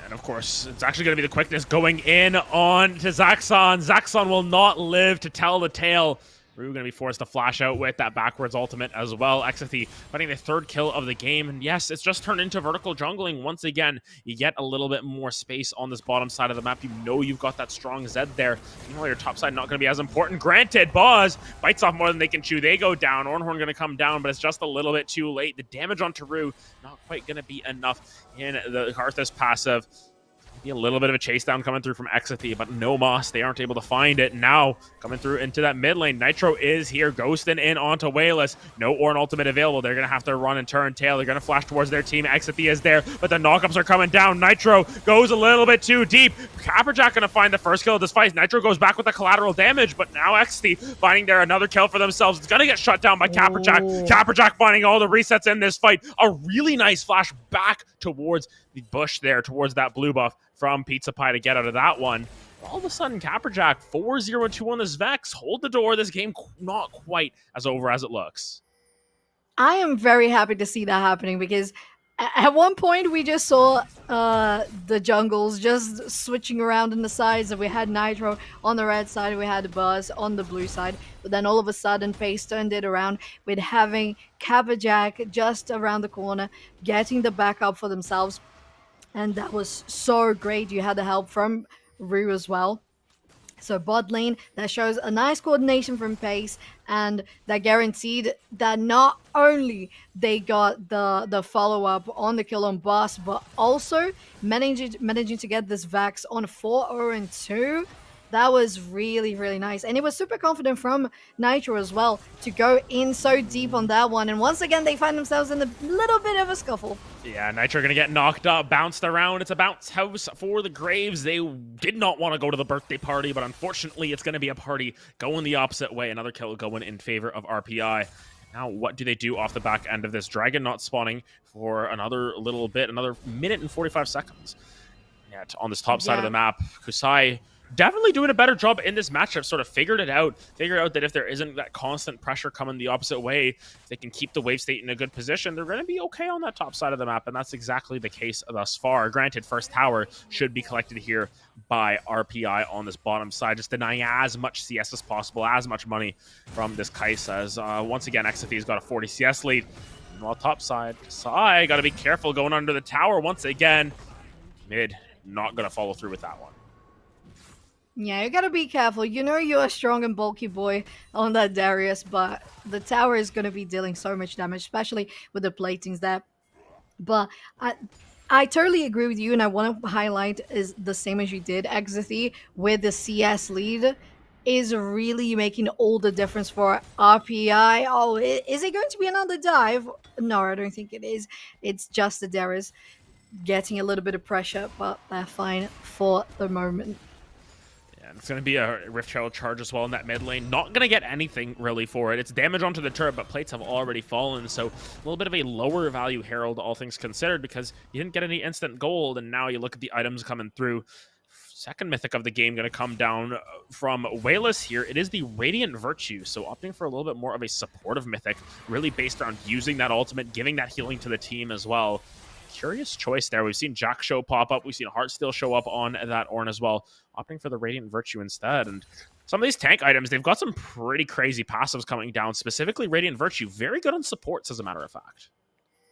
And of course, it's actually going to be the quickness going in on to Zaxxon. Zaxxon will not live to tell the tale. Rue going to be forced to flash out with that backwards ultimate as well. Exithy finding the third kill of the game. And yes, it's just turned into vertical jungling. Once again, you get a little bit more space on this bottom side of the map. You know you've got that strong Zed there. Meanwhile, your top side not going to be as important. Granted, Boz bites off more than they can chew. They go down. Ornhorn going to come down, but it's just a little bit too late. The damage on Rue not quite going to be enough in the Karthus passive. Be a little bit of a chase down coming through from Exithy, but no Moss. They aren't able to find it. Now, coming through into that mid lane. Nitro is here, ghosting in onto Wayless. No Ornn ultimate available. They're going to have to run and turn tail. They're going to flash towards their team. Exithy is there, but the knockups are coming down. Nitro goes a little bit too deep. Caperjack going to find the first kill of this fight. Nitro goes back with the collateral damage, but now Exithy finding there another kill for themselves. It's going to get shut down by Caperjack. Ooh. Caperjack finding all the resets in this fight. A really nice flash back towards the bush there, towards that blue buff from Pizza Pie to get out of that one. All of a sudden, Caperjack 4-0-2 on this Vex. Hold the door. This game not quite as over as it looks. I am very happy to see that happening because at one point we just saw the jungles just switching around in the sides. We had Nitro on the red side, we had Buzz on the blue side, but then all of a sudden Pace turned it around with having Caperjack just around the corner, getting the backup for themselves. And that was so great. You had the help from Rue as well. So bot lane, that shows a nice coordination from Pace, and that guaranteed that not only they got the follow-up on the kill on Boss, but also managing to get this Vax on 4-0-2. That was really, really nice. And it was super confident from Nitro as well to go in so deep on that one. And once again, they find themselves in a little bit of a scuffle. Yeah, Nitro going to get knocked up, bounced around. It's a bounce house for the Graves. They did not want to go to the birthday party, but unfortunately, it's going to be a party going the opposite way. Another kill going in favor of RPI. Now, what do they do off the back end of this? Dragon not spawning for another little bit, another minute and 45 seconds. Yet on this top side of the map, Kusai definitely doing a better job in this matchup, sort of figure out that if there isn't that constant pressure coming the opposite way, if they can keep the wave state in a good position, they're going to be okay on that top side of the map, and that's exactly the case thus far. Granted, first tower should be collected here by RPI on this bottom side, just denying as much CS as possible, as much money from this Kais, as once again, Exithy's got a 40 CS lead. While top side, Sai got to be careful going under the tower once again. Mid, not going to follow through with that one. Yeah, you gotta be careful. You know you're a strong and bulky boy on that Darius, but the tower is gonna be dealing so much damage, especially with the platings there. But I totally agree with you, and I want to highlight is the same as you did, Exithy, with the CS lead is really making all the difference for RPI. Oh, is it going to be another dive? No, I don't think it is. It's just the Darius getting a little bit of pressure, but they're fine for the moment. And it's going to be a Rift Herald charge as well in that mid lane. Not going to get anything really for it. It's damage onto the turret, but plates have already fallen. So a little bit of a lower value Herald, all things considered, because you didn't get any instant gold. And now you look at the items coming through. Second mythic of the game going to come down from Wayless here. It is the Radiant Virtue. So opting for a little bit more of a supportive mythic, really based around using that ultimate, giving that healing to the team as well. Curious choice there. We've seen Jack Show pop up. We've seen Heartsteel show up on that Ornn as well, opting for the Radiant Virtue instead. And some of these tank items, they've got some pretty crazy passives coming down, specifically Radiant Virtue. Very good on supports, as a matter of fact.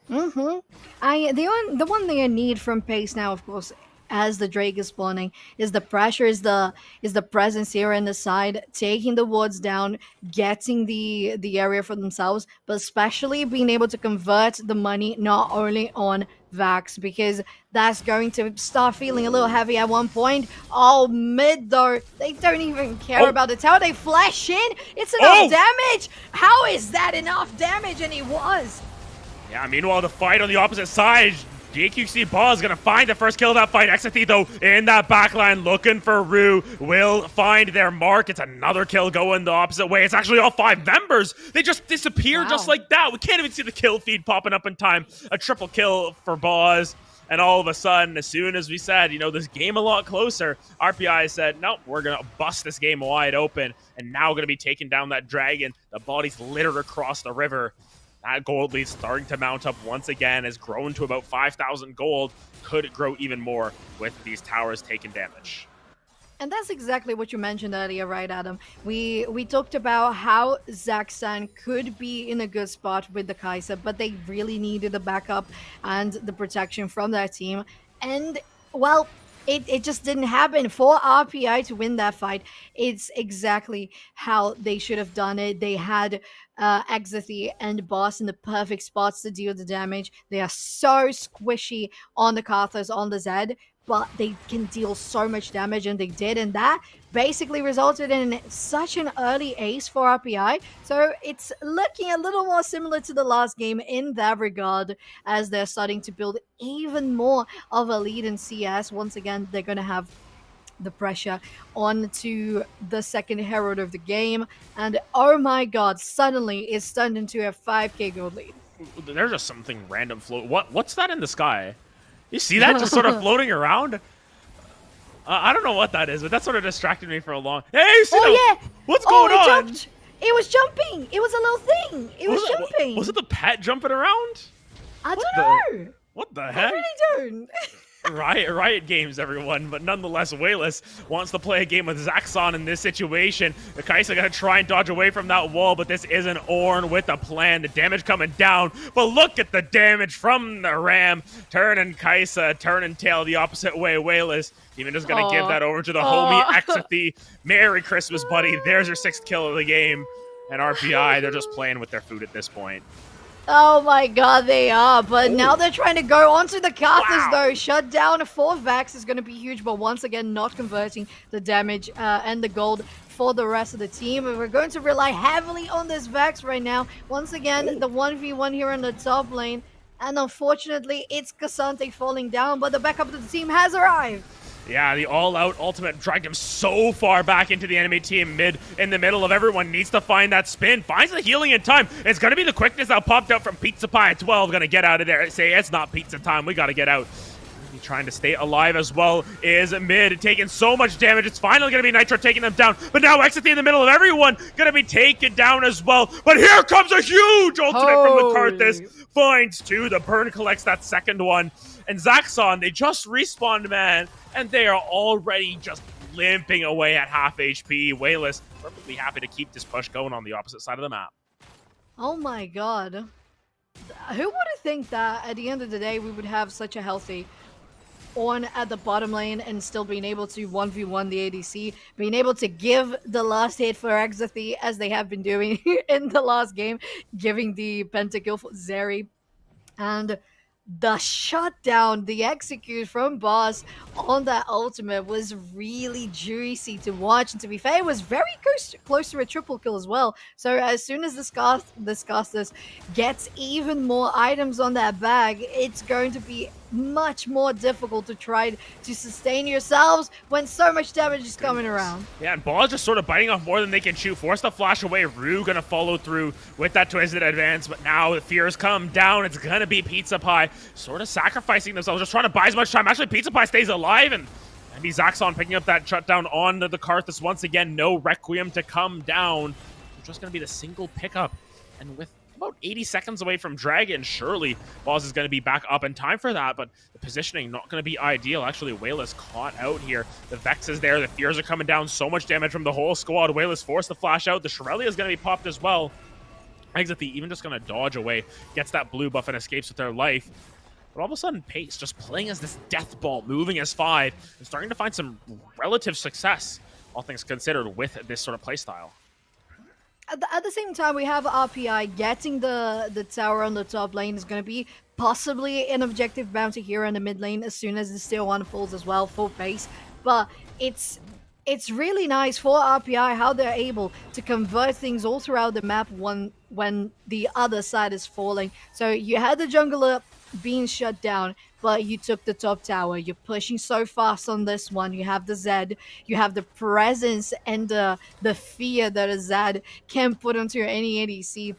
The one thing I need from Pace now, of course, as the Drake is spawning, is the pressure, is the presence here in the side, taking the wards down, getting the area for themselves, but especially being able to convert the money not only on Vax, because that's going to start feeling a little heavy at one point. Oh, mid though, they don't even care about the tower. They flash in. It's enough damage. How is that enough damage? And it was. Yeah, meanwhile, the fight on the opposite side, DQC Ball is going to find the first kill of that fight. Exathy, though, in that backline, looking for Rue, will find their mark. It's another kill going the opposite way. It's actually all 5 members. They just disappear just like that. We can't even see the kill feed popping up in time. A triple kill for Boz. And all of a sudden, as soon as we said, this game a lot closer, RPI said, nope, we're going to bust this game wide open. And now going to be taking down that dragon. The body's littered across the river. That gold lead starting to mount up once again, has grown to about 5,000 gold. Could grow even more with these towers taking damage. And that's exactly what you mentioned earlier, right, Adam? We talked about how Zaxxan could be in a good spot with the Kai'Sa, but they really needed the backup and the protection from their team. And, well, it just didn't happen for RPI to win that fight. It's exactly how they should have done it. They had Exathy and Boss in the perfect spots to deal the damage. They are so squishy on the Karthus, on the Zed, but they can deal so much damage, and they did, and that basically resulted in such an early ace for RPI. So it's looking a little more similar to the last game in that regard, as they're starting to build even more of a lead in CS. Once again, they're going to have the pressure onto the second herald of the game, and oh my god, suddenly it's turned into a 5k gold lead. There's just something random float. What's that in the sky? You see that just sort of floating around? I don't know what that is, but that sort of distracted me for a long. Hey, you see that? Yeah. What's going on? Jumped. It was jumping. It was a little thing. It was jumping. Was it the pet jumping around? I don't know. What the heck? I really don't. Riot Games, everyone, but nonetheless, Wayless wants to play a game with Zaxxon in this situation. The Kai'Sa gonna try and dodge away from that wall, but this isn't Ornn with a plan. The damage coming down, but look at the damage from the Ram. Turn and Kai'Sa, turn and tail the opposite way. Wayless even just gonna give that over to the homie Exathy. Merry Christmas, buddy. There's your 6th kill of the game. And RPI, they're just playing with their food at this point. Oh my god, they are. But now they're trying to go onto the Karthus, though. Shut down for Vax is going to be huge, but once again, not converting the damage and the gold for the rest of the team. And we're going to rely heavily on this Vax right now. Once again, the 1v1 here in the top lane. And unfortunately, it's Cassante falling down, but the backup of the team has arrived. Yeah, the all-out ultimate dragged him so far back into the enemy team in the middle of everyone. Needs to find that spin. Finds the healing in time. It's going to be the quickness that popped out from Pizza Pie at 12. Going to get out of there. Say, it's not pizza time. We got to get out. Trying to stay alive as well is mid, taking so much damage. It's finally going to be Nitro taking them down, but now Exathy in the middle of everyone going to be taken down as well. But here comes a huge ultimate from the Karthus. Finds 2. The burn collects that second one. And Zaxxon, they just respawned, man, and they are already just limping away at half HP. Wayless perfectly happy to keep this push going on the opposite side of the map. Oh my god. Who would have think that at the end of the day we would have such a healthy Ornn at the bottom lane and still being able to 1v1 the ADC, being able to give the last hit for Exathy as they have been doing in the last game, giving the pentakill for Zeri, and the shutdown, the execute from Boss on that ultimate was really juicy to watch. And to be fair, it was very close to a triple kill as well. So as soon as this Castus gets even more items on that bag, it's going to be much more difficult to try to sustain yourselves when so much damage is coming around. Yeah, and Ball's just sort of biting off more than they can chew. Forced to flash away. Rue gonna follow through with that twisted advance, but now the fears come down. It's gonna be Pizza Pie sort of sacrificing themselves, just trying to buy as much time. Actually, Pizza Pie stays alive, and maybe Zaxxon picking up that shutdown on the Karthus once again. No Requiem to come down. It's just gonna be the single pickup, and with about 80 seconds away from Dragon, surely Boss is going to be back up in time for that, but the positioning not going to be ideal. Actually, Wayless caught out here. The Vex is there. The Fears are coming down. So much damage from the whole squad. Wayless forced to flash out. The Shirelli is going to be popped as well. Exithy even just gonna dodge away, gets that blue buff and escapes with their life. But all of a sudden, Pace just playing as this death ball, moving as 5, and starting to find some relative success, all things considered, with this sort of playstyle. At the same time, we have RPI getting the tower on the top lane is going to be possibly an objective bounty here in the mid lane as soon as the Steel One falls as well for Pace. But it's really nice for RPI how they're able to convert things all throughout the map when the other side is falling. So you had the jungler being shut down, but you took the top tower. You're pushing so fast on this one. You have the Zed. You have the presence and the fear that a Zed can put onto any ADC.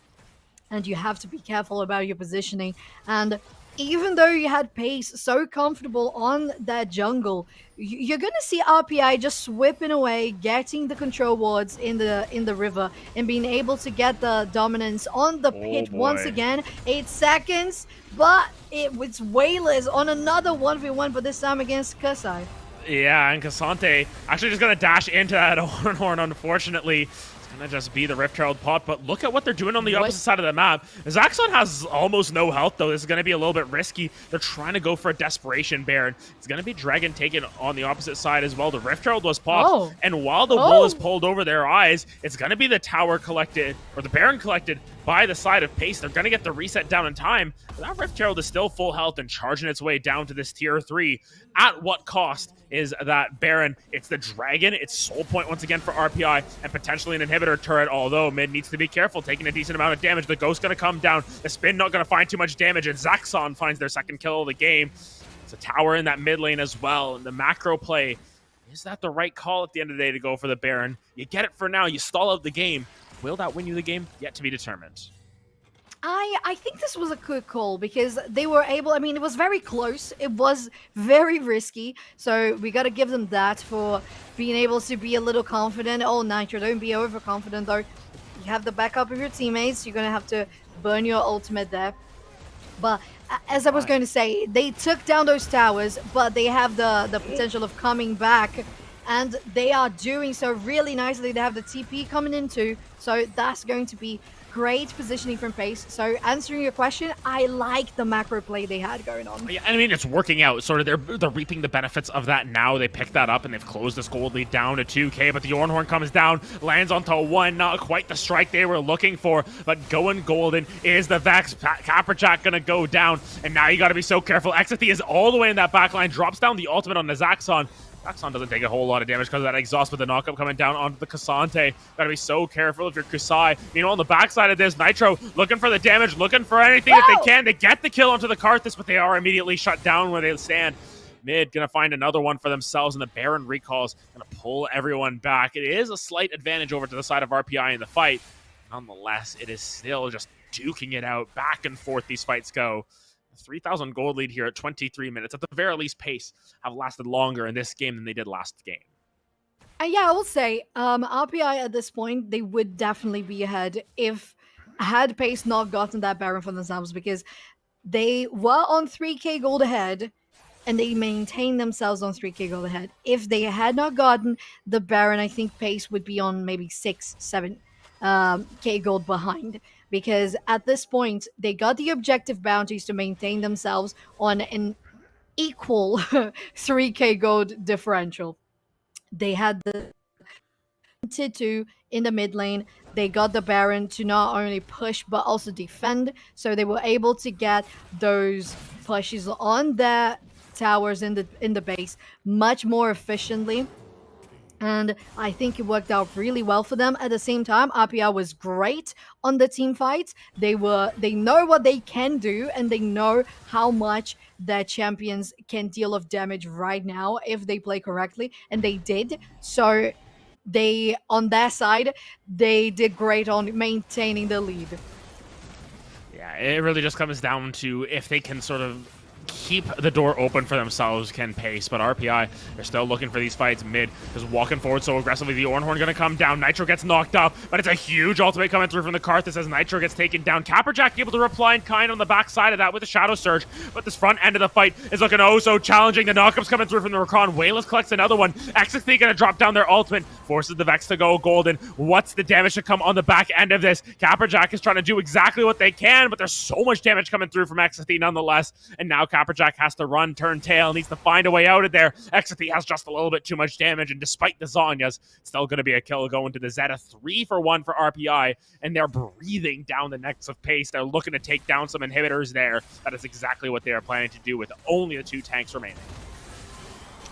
And you have to be careful about your positioning. And even though you had Pace so comfortable on that jungle, you're gonna see RPI just whipping away, getting the control wards in the river, and being able to get the dominance on the pit once again. 8 seconds, but it's Wailers on another 1v1, but this time against Kasai. Yeah, and Cassante actually just gonna dash into that Horn, unfortunately. Gonna just be the Rift Herald pot, but look at what they're doing on the opposite side of the map. Zaxxon has almost no health, though. This is gonna be a little bit risky. They're trying to go for a desperation Baron. It's gonna be Dragon taken on the opposite side as well. The Rift Herald was popped, and while the wool is pulled over their eyes, it's gonna be the tower collected, or the Baron collected by the side of Pace. They're gonna get the reset down in time, but that Rift Herald is still full health and charging its way down to this tier 3. At what cost is that Baron? It's the Dragon, it's Soul Point once again for RPI, and potentially an inhibitor turret, although mid needs to be careful, taking a decent amount of damage. The Ghost's gonna come down, the Spin not gonna find too much damage, and Zaxxon finds their second kill of the game. It's a tower in that mid lane as well, and the macro play, is that the right call at the end of the day to go for the Baron? You get it for now, you stall out the game. Will that win you the game? Yet to be determined. I think this was a good call because they were able, I mean, it was very close. It was very risky. So we got to give them that for being able to be a little confident. Oh, Nitro, don't be overconfident though. You have the backup of your teammates. You're going to have to burn your ultimate there. But as I was going to say, they took down those towers, but they have the potential of coming back. And they are doing so really nicely. They have the TP coming in too. So that's going to be great positioning from Pace. So answering your question, I like the macro play they had going on. Yeah, I mean, it's working out. Sort of they're reaping the benefits of that now. They picked that up and they've closed this gold lead down to 2K, but the Ornhorn comes down, lands onto 1, not quite the strike they were looking for, but going golden is the Vex. Caprajack gonna go down, and now you gotta be so careful. Exithy is all the way in that backline, drops down the ultimate on the Zaxxon. Zaxxon doesn't take a whole lot of damage because of that exhaust, but the knockup coming down onto the Cassante. Gotta be so careful if you're Kusai. You know, on the backside of this, Nitro looking for the damage, looking for anything that they can to get the kill onto the Karthus, but they are immediately shut down where they stand. Mid gonna find another one for themselves, and the Baron recalls gonna pull everyone back. It is a slight advantage over to the side of RPI in the fight. Nonetheless, it is still just duking it out. Back and forth these fights go. 3,000 gold lead here at 23 minutes. At the very least, Pace have lasted longer in this game than they did last game. Yeah, I will say, RPI at this point, they would definitely be ahead if had Pace not gotten that Baron for themselves, because they were on 3k gold ahead and they maintained themselves on 3k gold ahead. If they had not gotten the Baron, I think Pace would be on maybe 6, 7k gold behind. Because at this point, they got the objective bounties to maintain themselves on an equal 3k gold differential. They had the T2 in the mid lane. They got the Baron to not only push but also defend. So they were able to get those pushes on their towers in the base much more efficiently. And I think it worked out really well for them. At the same time, RPI was great on the team fights. They know what they can do, and they know how much their champions can deal of damage right now if they play correctly, and they did. So they, on their side, they did great on maintaining the lead. Yeah, it really just comes down to if they can sort of keep the door open for themselves can pace, but RPI, they're still looking for these fights mid, just walking forward so aggressively. The Ornhorn gonna come down. Nitro gets knocked up, but it's a huge ultimate coming through from the Karthus as Nitro gets taken down. Capperjack able to reply in kind on the backside of that with a Shadow Surge, but this front end of the fight is looking oh so challenging. The knockup's coming through from the Rakan. Wayless collects another one. Exothete gonna drop down their ultimate, forces the Vex to go golden. What's the damage to come on the back end of this? Capperjack is trying to do exactly what they can, but there's so much damage coming through from Exothete nonetheless, and now Capperjack has to run, turn tail, needs to find a way out of there. Exothete has just a little bit too much damage, and despite the Zhonya's, still going to be a kill going to the Zeta. 3-for-1 for RPI, and they're breathing down the necks of pace. They're looking to take down some inhibitors there. That is exactly what they are planning to do with only the 2 tanks remaining.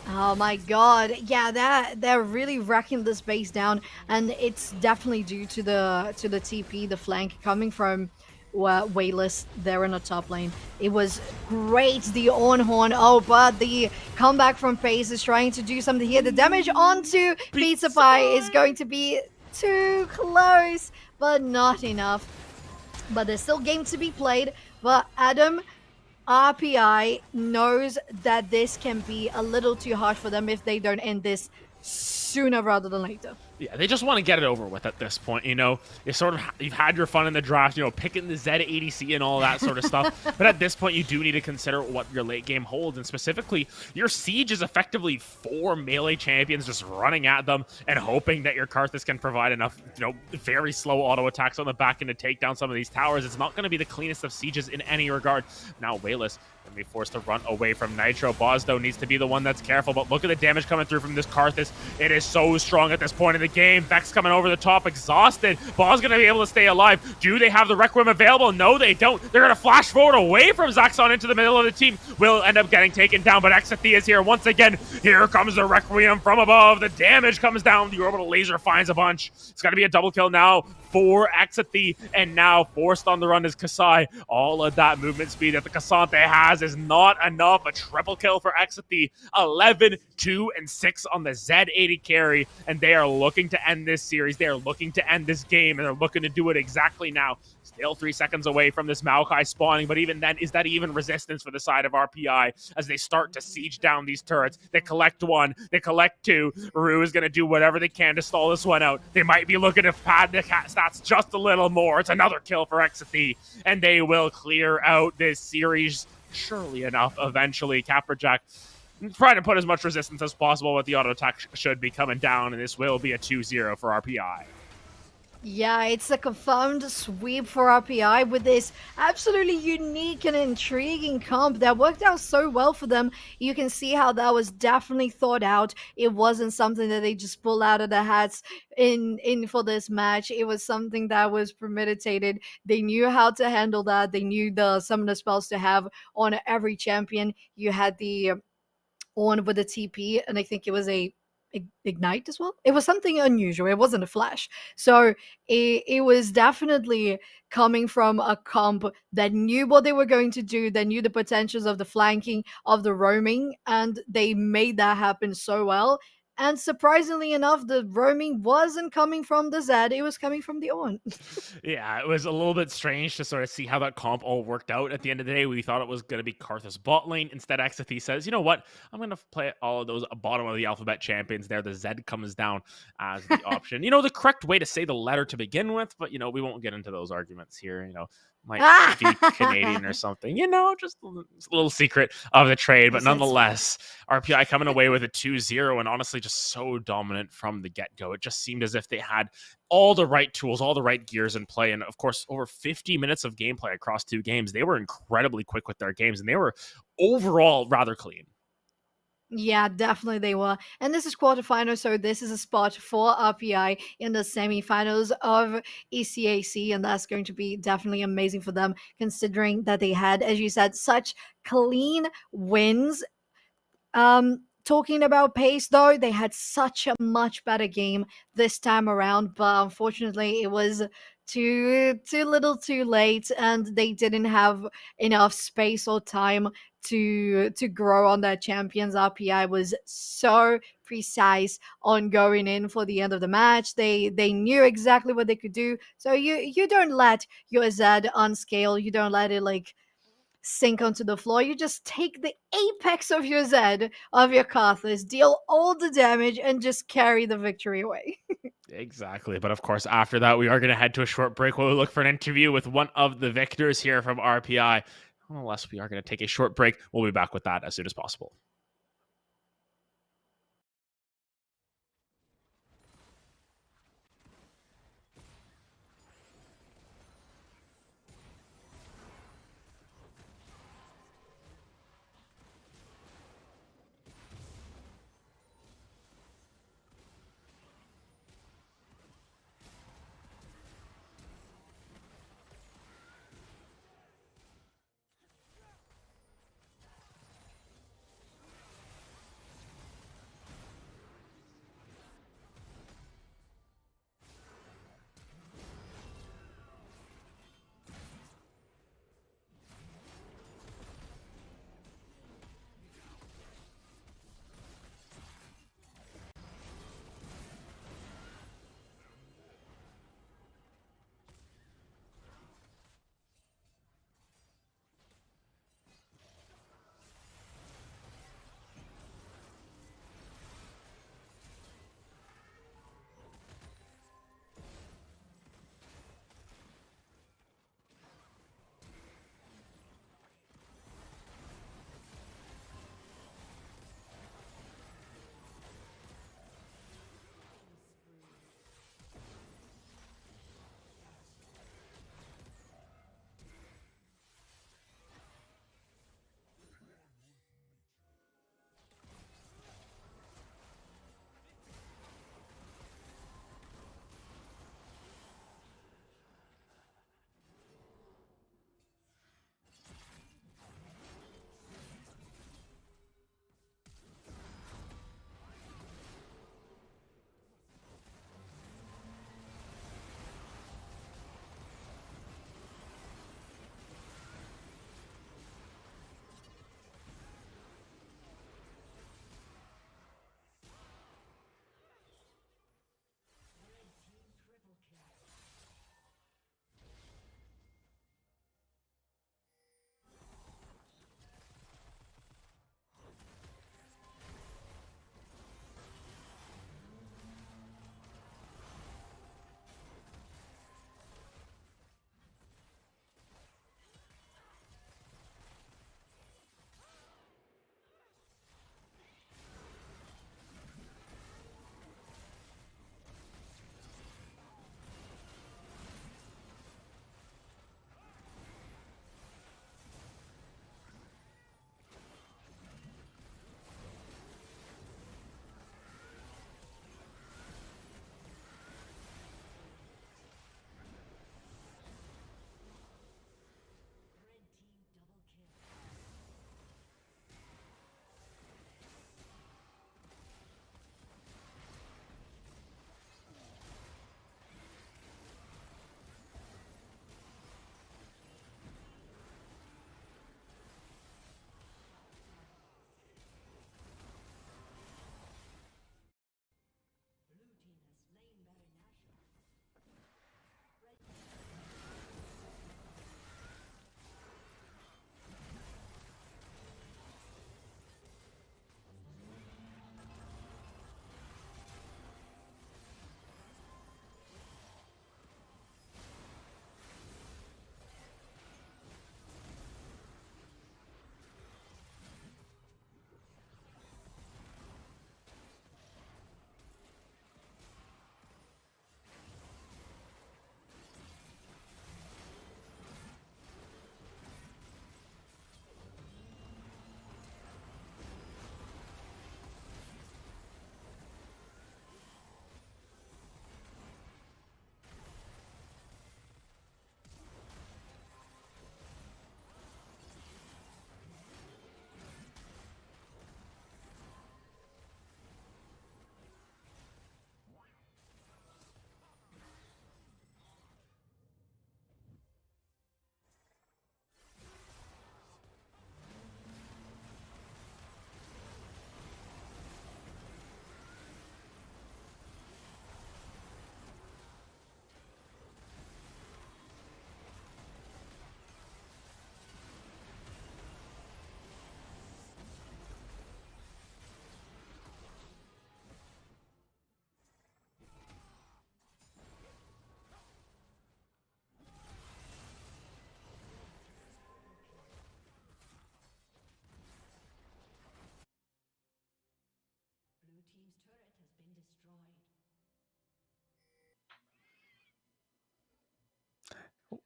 Oh my god, yeah, they're really wrecking this base down, and it's definitely due to the TP, the flank coming from Wayless there in the top lane. It was great, the Ornhorn. Oh, but the comeback from Pace is trying to do something here. The damage onto Pizza Pie is going to be too close, but not enough. But there's still game to be played. But Adam, RPI knows that this can be a little too harsh for them if they don't end this sooner rather than later. Yeah, they just want to get it over with at this point, you know. You've had your fun in the draft, you know, picking the Zeta ADC and all that sort of stuff. But at this point, you do need to consider what your late game holds. And specifically, your Siege is effectively 4 melee champions just running at them and hoping that your Karthus can provide enough, you know, very slow auto attacks on the back end to take down some of these towers. It's not going to be the cleanest of Sieges in any regard. Now, Wayless going to be forced to run away from Nitro. Boz, though, needs to be the one that's careful. But look at the damage coming through from this Karthus. It is so strong at this point in the game. Vex coming over the top, exhausted. Boz going to be able to stay alive. Do they have the Requiem available? No, they don't. They're going to flash forward away from Zaxxon into the middle of the team. Will end up getting taken down, but Exothete is here once again. Here comes the Requiem from above. The damage comes down. The orbital laser finds a bunch. It's going to be a double kill now for Exothete, and now forced on the run is Kasai. All of that movement speed that the Cassante has is not enough. A triple kill for Exothete. 11, 2, and 6 on the Z80 carry, and they are looking to end this series. They are looking to end this game, and they're looking to do it exactly now. Still 3 seconds away from this Maokai spawning, but even then, is that even resistance for the side of RPI as they start to siege down these turrets? They collect 1, they collect 2. Rue is going to do whatever they can to stall this one out. They might be looking to pad the stats just a little more. It's another kill for Exothete, and they will clear out this series surely enough eventually. Capperjack trying to put as much resistance as possible, but the auto attack should be coming down, and this will be a 2-0 for RPI. Yeah, it's a confirmed sweep for RPI with this absolutely unique and intriguing comp that worked out so well for them. You can see how that was definitely thought out. It wasn't something that they just pulled out of their hats in for this match. It was something that was premeditated. They knew how to handle that. They knew some of the spells to have on every champion. You had the on with the TP, and I think it was a ignite as well. It was something unusual. It wasn't a flash. So it was definitely coming from a comp that knew what they were going to do. They knew the potentials of the flanking, of the roaming, and they made that happen so well. And surprisingly enough, the roaming wasn't coming from the Zed, it was coming from the On. Yeah, it was a little bit strange to sort of see how that comp all worked out. At the end of the day, we thought it was going to be Karthus bot lane. Instead, Exothete says, you know what? I'm going to play all of those bottom of the alphabet champions there. The Zed comes down as the option. You know, the correct way to say the letter to begin with, but, you know, we won't get into those arguments here. You know, might be Canadian or something, you know, just a little secret of the trade. But nonetheless, RPI coming away with a 2-0 and honestly just so dominant from the get-go. It just seemed as if they had all the right tools, all the right gears in play. And of course, over 50 minutes of gameplay across 2 games. They were incredibly quick with their games, and they were overall rather clean. Yeah, definitely they were. And this is quarterfinals, so this is a spot for RPI in the semifinals of ECAC, and that's going to be definitely amazing for them, considering that they had, as you said, such clean wins. Talking about pace, though, they had such a much better game this time around, but unfortunately, it was too little too late, and they didn't have enough space or time to grow on their champions. RPI was so precise on going in for the end of the match. They knew exactly what they could do. So you don't let your Zed unscale. You don't let it like sink onto the floor. You just take the apex of your Z of your Cutlass, deal all the damage, and just carry the victory away. Exactly. But of course, after that, we are going to head to a short break where we look for an interview with one of the victors here from RPI. Nonetheless, we are going to take a short break. We'll be back with that as soon as possible.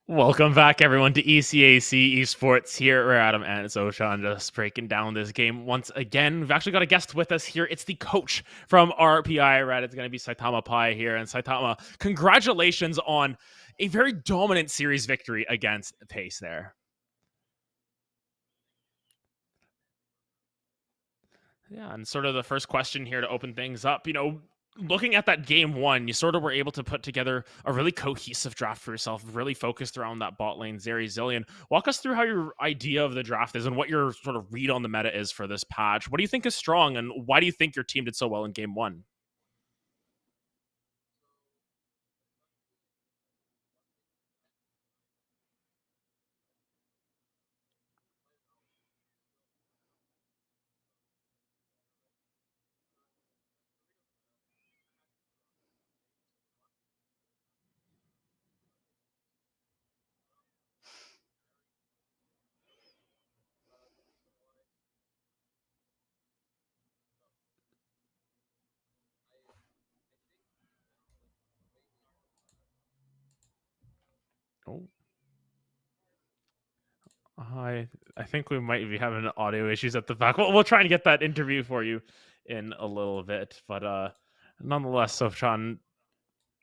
Welcome back, everyone, to ECAC Esports. Here we're Adam and Oshan just breaking down this game once again. We've actually got a guest with us here. It's the coach from RPI, right? It's going to be Saitama Pai here. And Saitama, congratulations on a very dominant series victory against Pace there. Yeah, and sort of the first question here to open things up, looking at that game one, you sort of were able to put together a really cohesive draft for yourself, really focused around that bot lane, Zeri Zillion. Walk us through how your idea of the draft is and what your sort of read on the meta is for this patch. What do you think is strong, and why do you think your team did so well in game one? Oh. I think we might be having audio issues at the back. We'll try and get that interview for you in a little bit, but nonetheless, so Sean,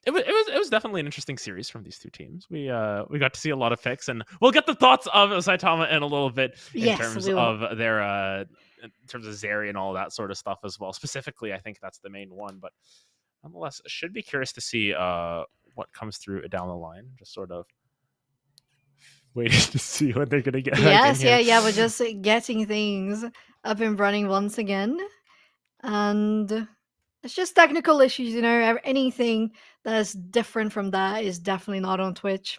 it was definitely an interesting series from these two teams. We got to see a lot of picks, and we'll get the thoughts of Saitama in a little bit in terms of their in terms of Zeri and all that sort of stuff as well. Specifically, I think that's the main one, but nonetheless, should be curious to see what comes through down the line. Just sort of waiting to see what they're gonna get. Yes, yeah. We're just getting things up and running once again, and it's just technical issues. Anything that's different from that is definitely not on Twitch.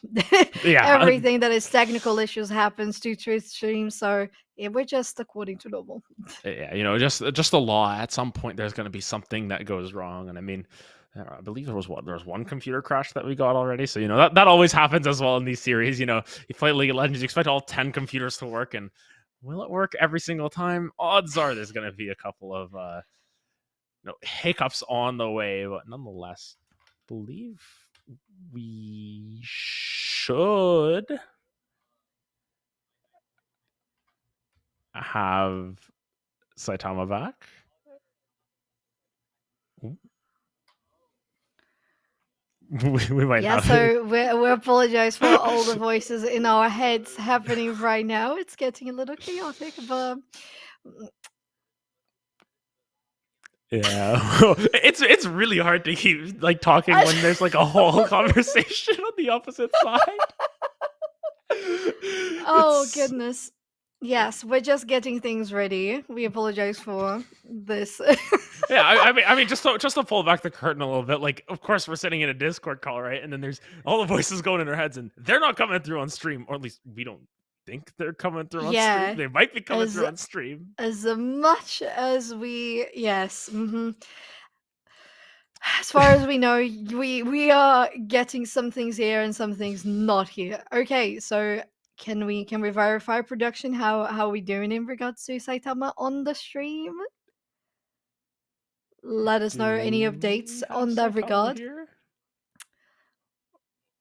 Yeah, Everything that is technical issues happens to Twitch streams, so yeah, we're just according to normal. Yeah, just the law. At some point, there's going to be something that goes wrong, and I mean, I believe there was one computer crash that we got already. So that always happens as well in these series. You play League of Legends, you expect all 10 computers to work, and will it work every single time? Odds are there's going to be a couple of hiccups on the way, but nonetheless, believe we should have Saitama back. We might have. So we apologize for all the voices in our heads happening right now. It's getting a little chaotic, but yeah, it's really hard to keep talking when there's a whole conversation on the opposite side. Oh goodness. Yes, we're just getting things ready. We apologize for this. Yeah, I mean, just to pull back the curtain a little bit. Of course, we're sitting in a Discord call, right? And then there's all the voices going in our heads, and they're not coming through on stream, or at least we don't think they're coming through on stream. They might be coming through on stream. As much as yes. As far as we know, we are getting some things here and some things not here. Okay, so can we verify production? How are we doing in regards to Saitama on the stream? Let us know any updates on that regard. Here?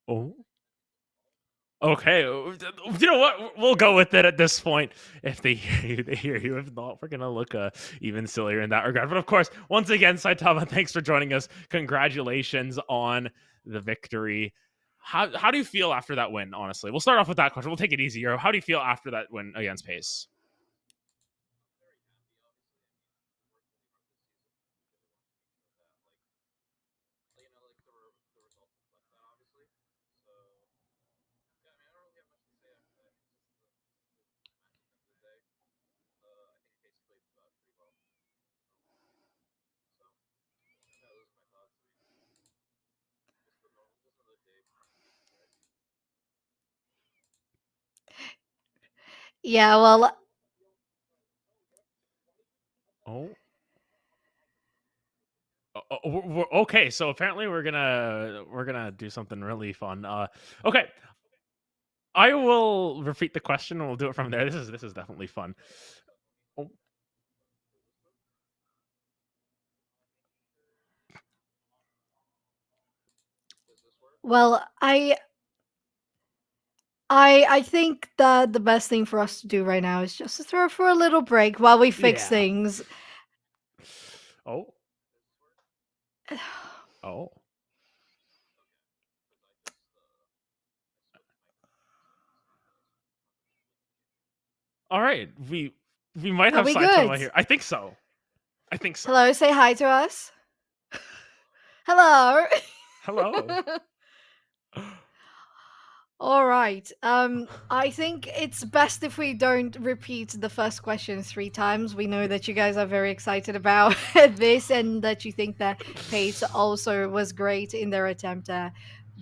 Oh. Okay, you know what? We'll go with it at this point. If they hear you, they hear you. If not, we're gonna look even sillier in that regard. But of course, once again, Saitama, thanks for joining us. Congratulations on the victory. How do you feel after that win? Honestly, we'll start off with that question. We'll take it easy, How do you feel after that win against Pace? Yeah, well. Oh. Okay, so apparently we're gonna do something really fun. Okay, I will repeat the question and we'll do it from there. This is definitely fun. Oh. Well, I I think that the best thing for us to do right now is just to throw for a little break while we fix Yeah. things. Oh. Oh. All right. We might Are have we good? Saitama here. I think so. I think so. Hello, say hi to us. Hello. Hello. All right. I think it's best if we don't repeat the first question 3 times. We know that you guys are very excited about this, and that you think that Pace also was great in their attempt at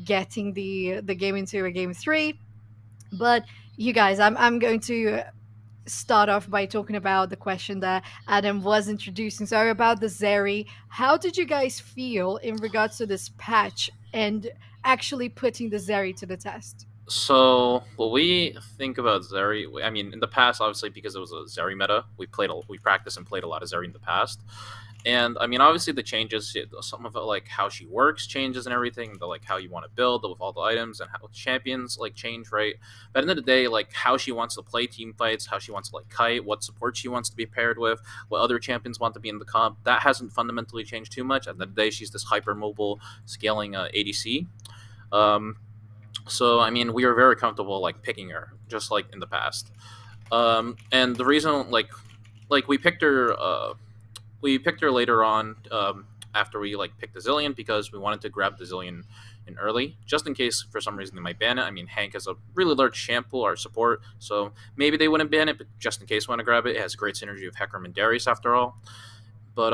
getting the game into a game 3. But you guys, I'm going to start off by talking about the question that Adam was introducing. So about the Zeri, how did you guys feel in regards to this patch and actually putting the Zeri to the test? So, what we think about Zeri, I mean, in the past, obviously, because it was a Zeri meta, we practiced and played a lot of Zeri in the past. And I mean, obviously, the changes, some of it, like how she works, changes and everything, the like how you want to build with all the items and how champions like change, right? But at the end of the day, like how she wants to play team fights, how she wants to like kite, what support she wants to be paired with, what other champions want to be in the comp, that hasn't fundamentally changed too much. At the end of the day, she's this hyper mobile scaling ADC. Um, so I mean, we were very comfortable like picking her, just like in the past. And the reason like we picked her later on after we like picked the Zillion because we wanted to grab the Zillion in early, just in case for some reason they might ban it. I mean, Hank has a really large shampoo or support, so maybe they wouldn't ban it, but just in case we want to grab it, it has great synergy with Hecarim and Darius after all. But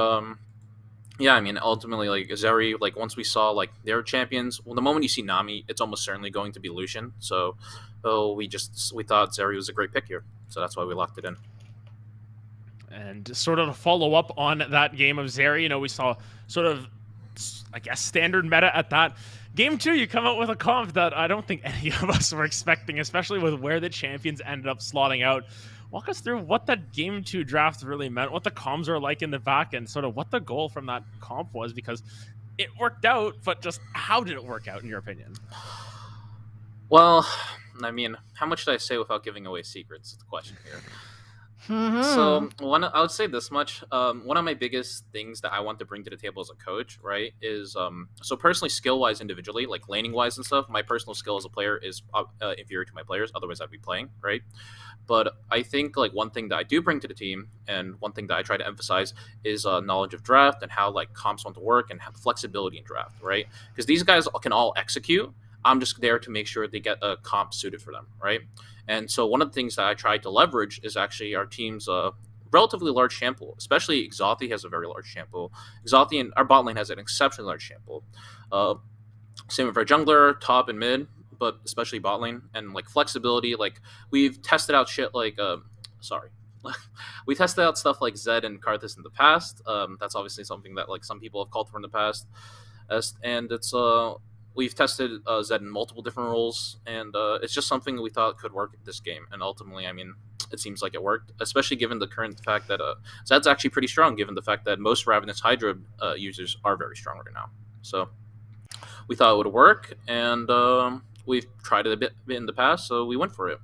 yeah, I mean, ultimately, like Zeri, like once we saw like their champions, well, the moment you see Nami, it's almost certainly going to be Lucian. So, we thought Zeri was a great pick here, so that's why we locked it in. And sort of to follow up on that game of Zeri, you know, we saw sort of, I guess, standard meta at that. Game 2, you come out with a comp that I don't think any of us were expecting, especially with where the champions ended up slotting out. Walk us through what that Game 2 draft really meant, what the comms are like in the back, and sort of what the goal from that comp was, because it worked out, but just how did it work out, in your opinion? Well, I mean, how much did I say without giving away secrets? Is the question here. So I would say this much. One of my biggest things that I want to bring to the table as a coach, right, is so personally, skill wise, individually, like laning wise and stuff. My personal skill as a player is inferior to my players. Otherwise, I'd be playing, right? But I think like one thing that I do bring to the team, and one thing that I try to emphasize, is knowledge of draft and how like comps want to work and have flexibility in draft, right? Because these guys can all execute. I'm just there to make sure they get a comp suited for them, right? And so one of the things that I tried to leverage is actually our team's relatively large shampoo. Especially Exalti has a very large shampoo. Exalti and our bot lane has an exceptionally large shampoo. Same with our jungler, top and mid, but especially bot lane. And like flexibility, like we've tested out shit like we tested out stuff like Zed and Karthus in the past. That's obviously something that like some people have called for in the past. And it's we've tested Zed in multiple different roles, and it's just something we thought could work this game. And ultimately, I mean, it seems like it worked, especially given the current fact that Zed's actually pretty strong, given the fact that most Ravenous Hydra users are very strong right now. So we thought it would work, and we've tried it a bit in the past, so we went for it.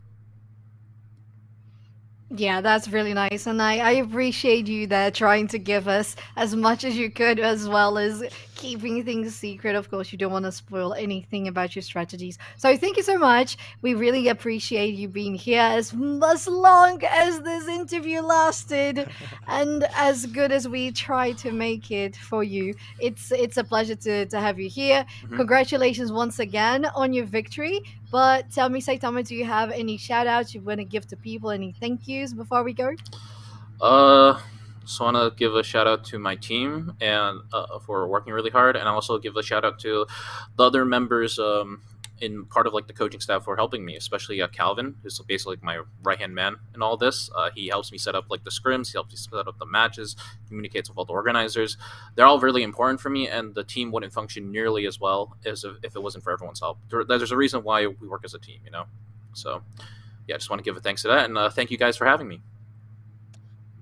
Yeah, that's really nice. And I appreciate you there trying to give us as much as you could, as well as keeping things secret. Of course, you don't want to spoil anything about your strategies. So thank you so much. We really appreciate you being here as long as this interview lasted and as good as we try to make it for you. It's a pleasure to have you here. Congratulations once again on your victory. But tell me, Saitama, do you have any shout outs you want to give to people, any thank yous before we go? Just want to give a shout out to my team and for working really hard, and also give a shout out to the other members in part of like the coaching staff for helping me, especially Calvin, who's basically like my right hand man in all this. He helps me set up like the scrims, he helps me set up the matches, communicates with all the organizers. They're all really important for me, and the team wouldn't function nearly as well as if it wasn't for everyone's help. There's a reason why we work as a team, you know. So yeah, I just want to give a thanks to that, and thank you guys for having me.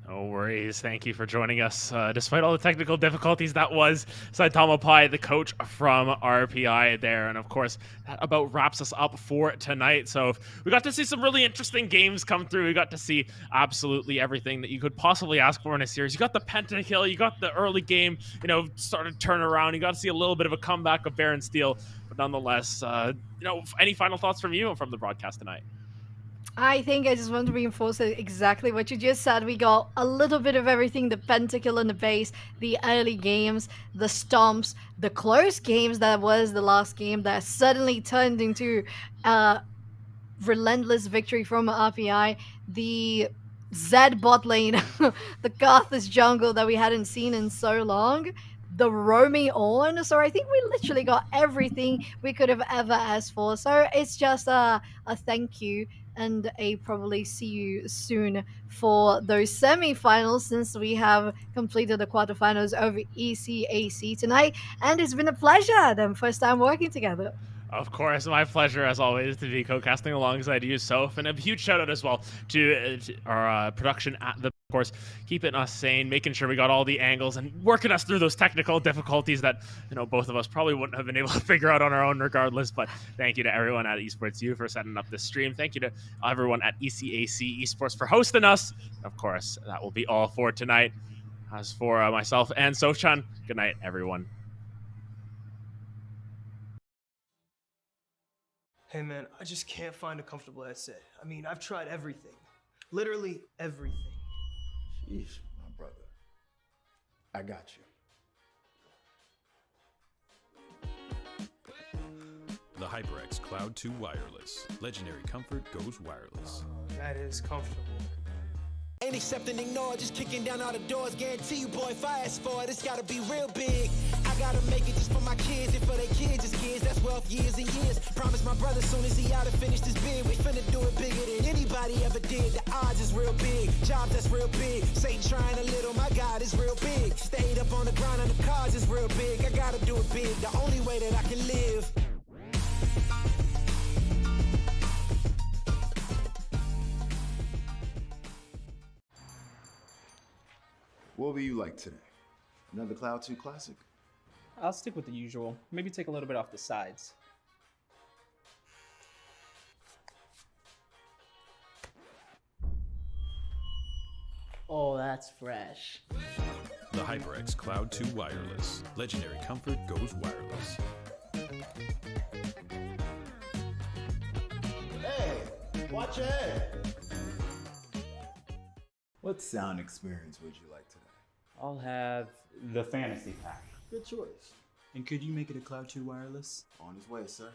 No worries. Thank you for joining us. Despite all the technical difficulties, that was Saitama Pai, the coach from RPI there. And of course, that about wraps us up for tonight. So we got to see some really interesting games come through. We got to see absolutely everything that you could possibly ask for in a series. You got the pentakill, you got the early game, started turn around. You got to see a little bit of a comeback of Baron Steel. But nonetheless, any final thoughts from you and from the broadcast tonight? I think I just want to reinforce exactly what you just said. We got a little bit of everything, the pentakill and the base, the early games, the stomps, the close games that was the last game that suddenly turned into relentless victory from RPI, the Zed bot lane, the Karthus jungle that we hadn't seen in so long, the roaming on. So I think we literally got everything we could have ever asked for. So it's just a thank you and a probably see you soon for those semi-finals, since we have completed the quarterfinals over ECAC tonight. And it's been a pleasure, them first time working together. Of course, my pleasure as always to be co-casting alongside you, Soph, and a huge shout out as well to our production at the, of course, keeping us sane, making sure we got all the angles and working us through those technical difficulties that both of us probably wouldn't have been able to figure out on our own regardless. But thank you to everyone at Esports U for setting up this stream. Thank you to everyone at ECAC Esports for hosting us. Of course, that will be all for tonight. As for myself and Soph-chan, good night, everyone. Hey man, I just can't find a comfortable headset. I mean, I've tried everything. Literally everything. Sheesh, my brother. I got you. The HyperX Cloud 2 Wireless. Legendary comfort goes wireless. That is comfortable. Ain't accepting, ignore, just kicking down all the doors. Guarantee you, boy, if I ask for it, it's gotta be real big. I gotta make it just for my kids and for their kids' kids. That's wealth years and years. Promise my brother soon as he out and finish this bid, we finna do it bigger than anybody ever did. The odds is real big, jobs that's real big. Satan trying a little, my God is real big. Stayed up on the grind on the cars is real big. I gotta do it big, the only way that I can live. What will you like today? Another Cloud 2 classic? I'll stick with the usual. Maybe take a little bit off the sides. Oh, that's fresh. The HyperX Cloud 2 Wireless. Legendary comfort goes wireless. Hey, watch your head. What sound experience would you like today? I'll have the fantasy pack. Good choice. And could you make it a Cloud 2 wireless? On his way, sir.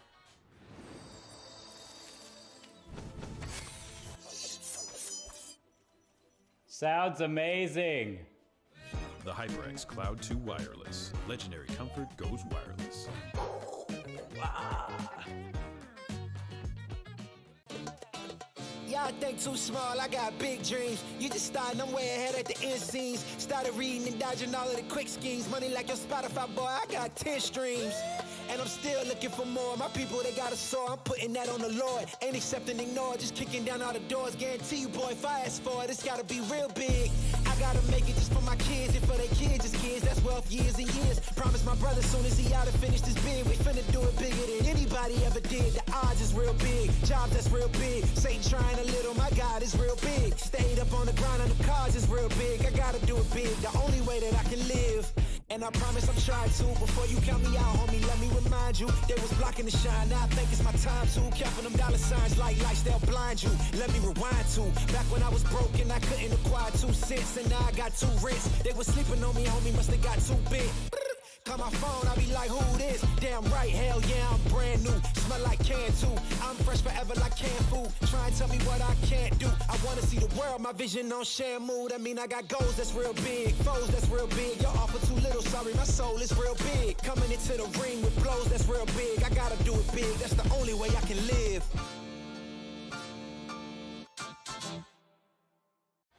Sounds amazing. The HyperX Cloud 2 Wireless. Legendary comfort goes wireless. Y'all think too small, I got big dreams. You just starting, I'm way ahead at the end scenes. Started reading and dodging all of the quick schemes. Money like your Spotify, boy, I got 10 streams. And I'm still looking for more. My people, they got a soar, I'm putting that on the Lord. Ain't accepting, ignore, just kicking down all the doors. Guarantee you, boy, if I ask for it, it's gotta be real big. I gotta make it just for my kids and for their kids' kids. That's wealth years and years. Promise my brother soon as he out and finish this bid, we finna do it bigger than anybody ever did. The odds is real big, jobs that's real big. Satan trying a little, my God is real big. Stayed up on the grind on the cars is real big. I gotta do it big, the only way that I can live. And I promise I'm trying to. Before you count me out, homie, let me remind you. They was blocking the shine, now I think it's my time to. Counting them dollar signs like lights, they'll blind you. Let me rewind to. Back when I was broke and I couldn't acquire 2 cents. And now I got 2 rents. They was sleeping on me, homie, must have got too big. Call my phone, I be like, who this? Damn right, hell yeah, I'm brand new. Smell like can too. I'm fresh forever like canned food. Try and tell me what I can't do. I wanna see the world, my vision on Shamu. That mean I got goals that's real big, foes that's real big. Y'all offer too little, sorry, my soul is real big. Coming into the ring with blows that's real big. I gotta do it big, that's the only way I can live.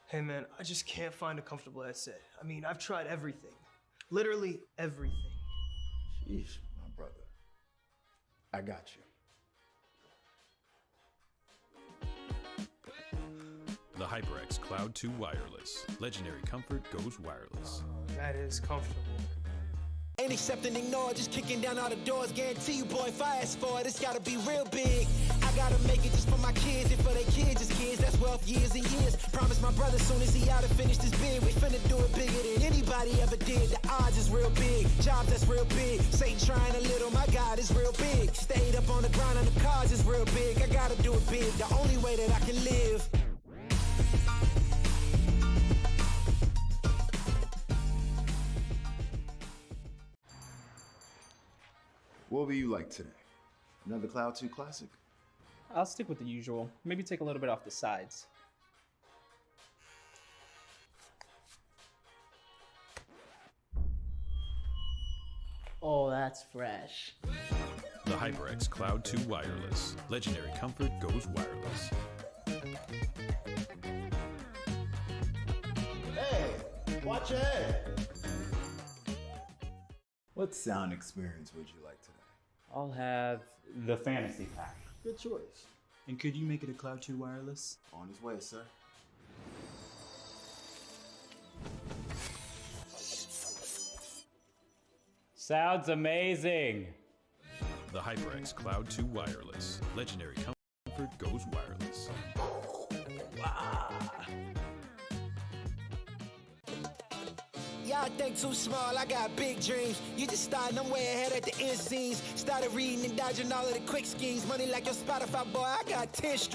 Hey man, I just can't find a comfortable headset. I mean, I've tried everything. Literally everything. Sheesh, my brother. I got you. The The HyperX Cloud 2 Wireless. Legendary comfort goes wireless. That is comfortable. Ain't accept and ignore, just kicking down all the doors. Guarantee you, boy, if I ask for it, it's gotta be real big. I gotta make it just for my kids and for their kids, just kids. That's wealth years and years. Promise my brother soon as he out and finish this bid, we finna do it bigger than anybody ever did. The odds is real big, jobs that's real big. Satan trying a little, my God is real big. Stayed up on the grind on the cars is real big. I gotta do it big, the only way that I can live. What will you like today? Another Cloud 2 classic? I'll stick with the usual. Maybe take a little bit off the sides. Oh, that's fresh. The HyperX Cloud 2 Wireless. Legendary comfort goes wireless. Hey, watch your head. What sound experience would you like today? I'll have the fantasy pack. Good choice. And could you make it a Cloud 2 wireless? On his way, sir. Sounds amazing. The HyperX Cloud 2 Wireless. Legendary comfort goes wireless. Y'all think too small, I got big dreams. You just starting, I'm way ahead at the end scenes. Started reading and dodging all of the quick schemes. Money like your Spotify, boy, I got 10 streams.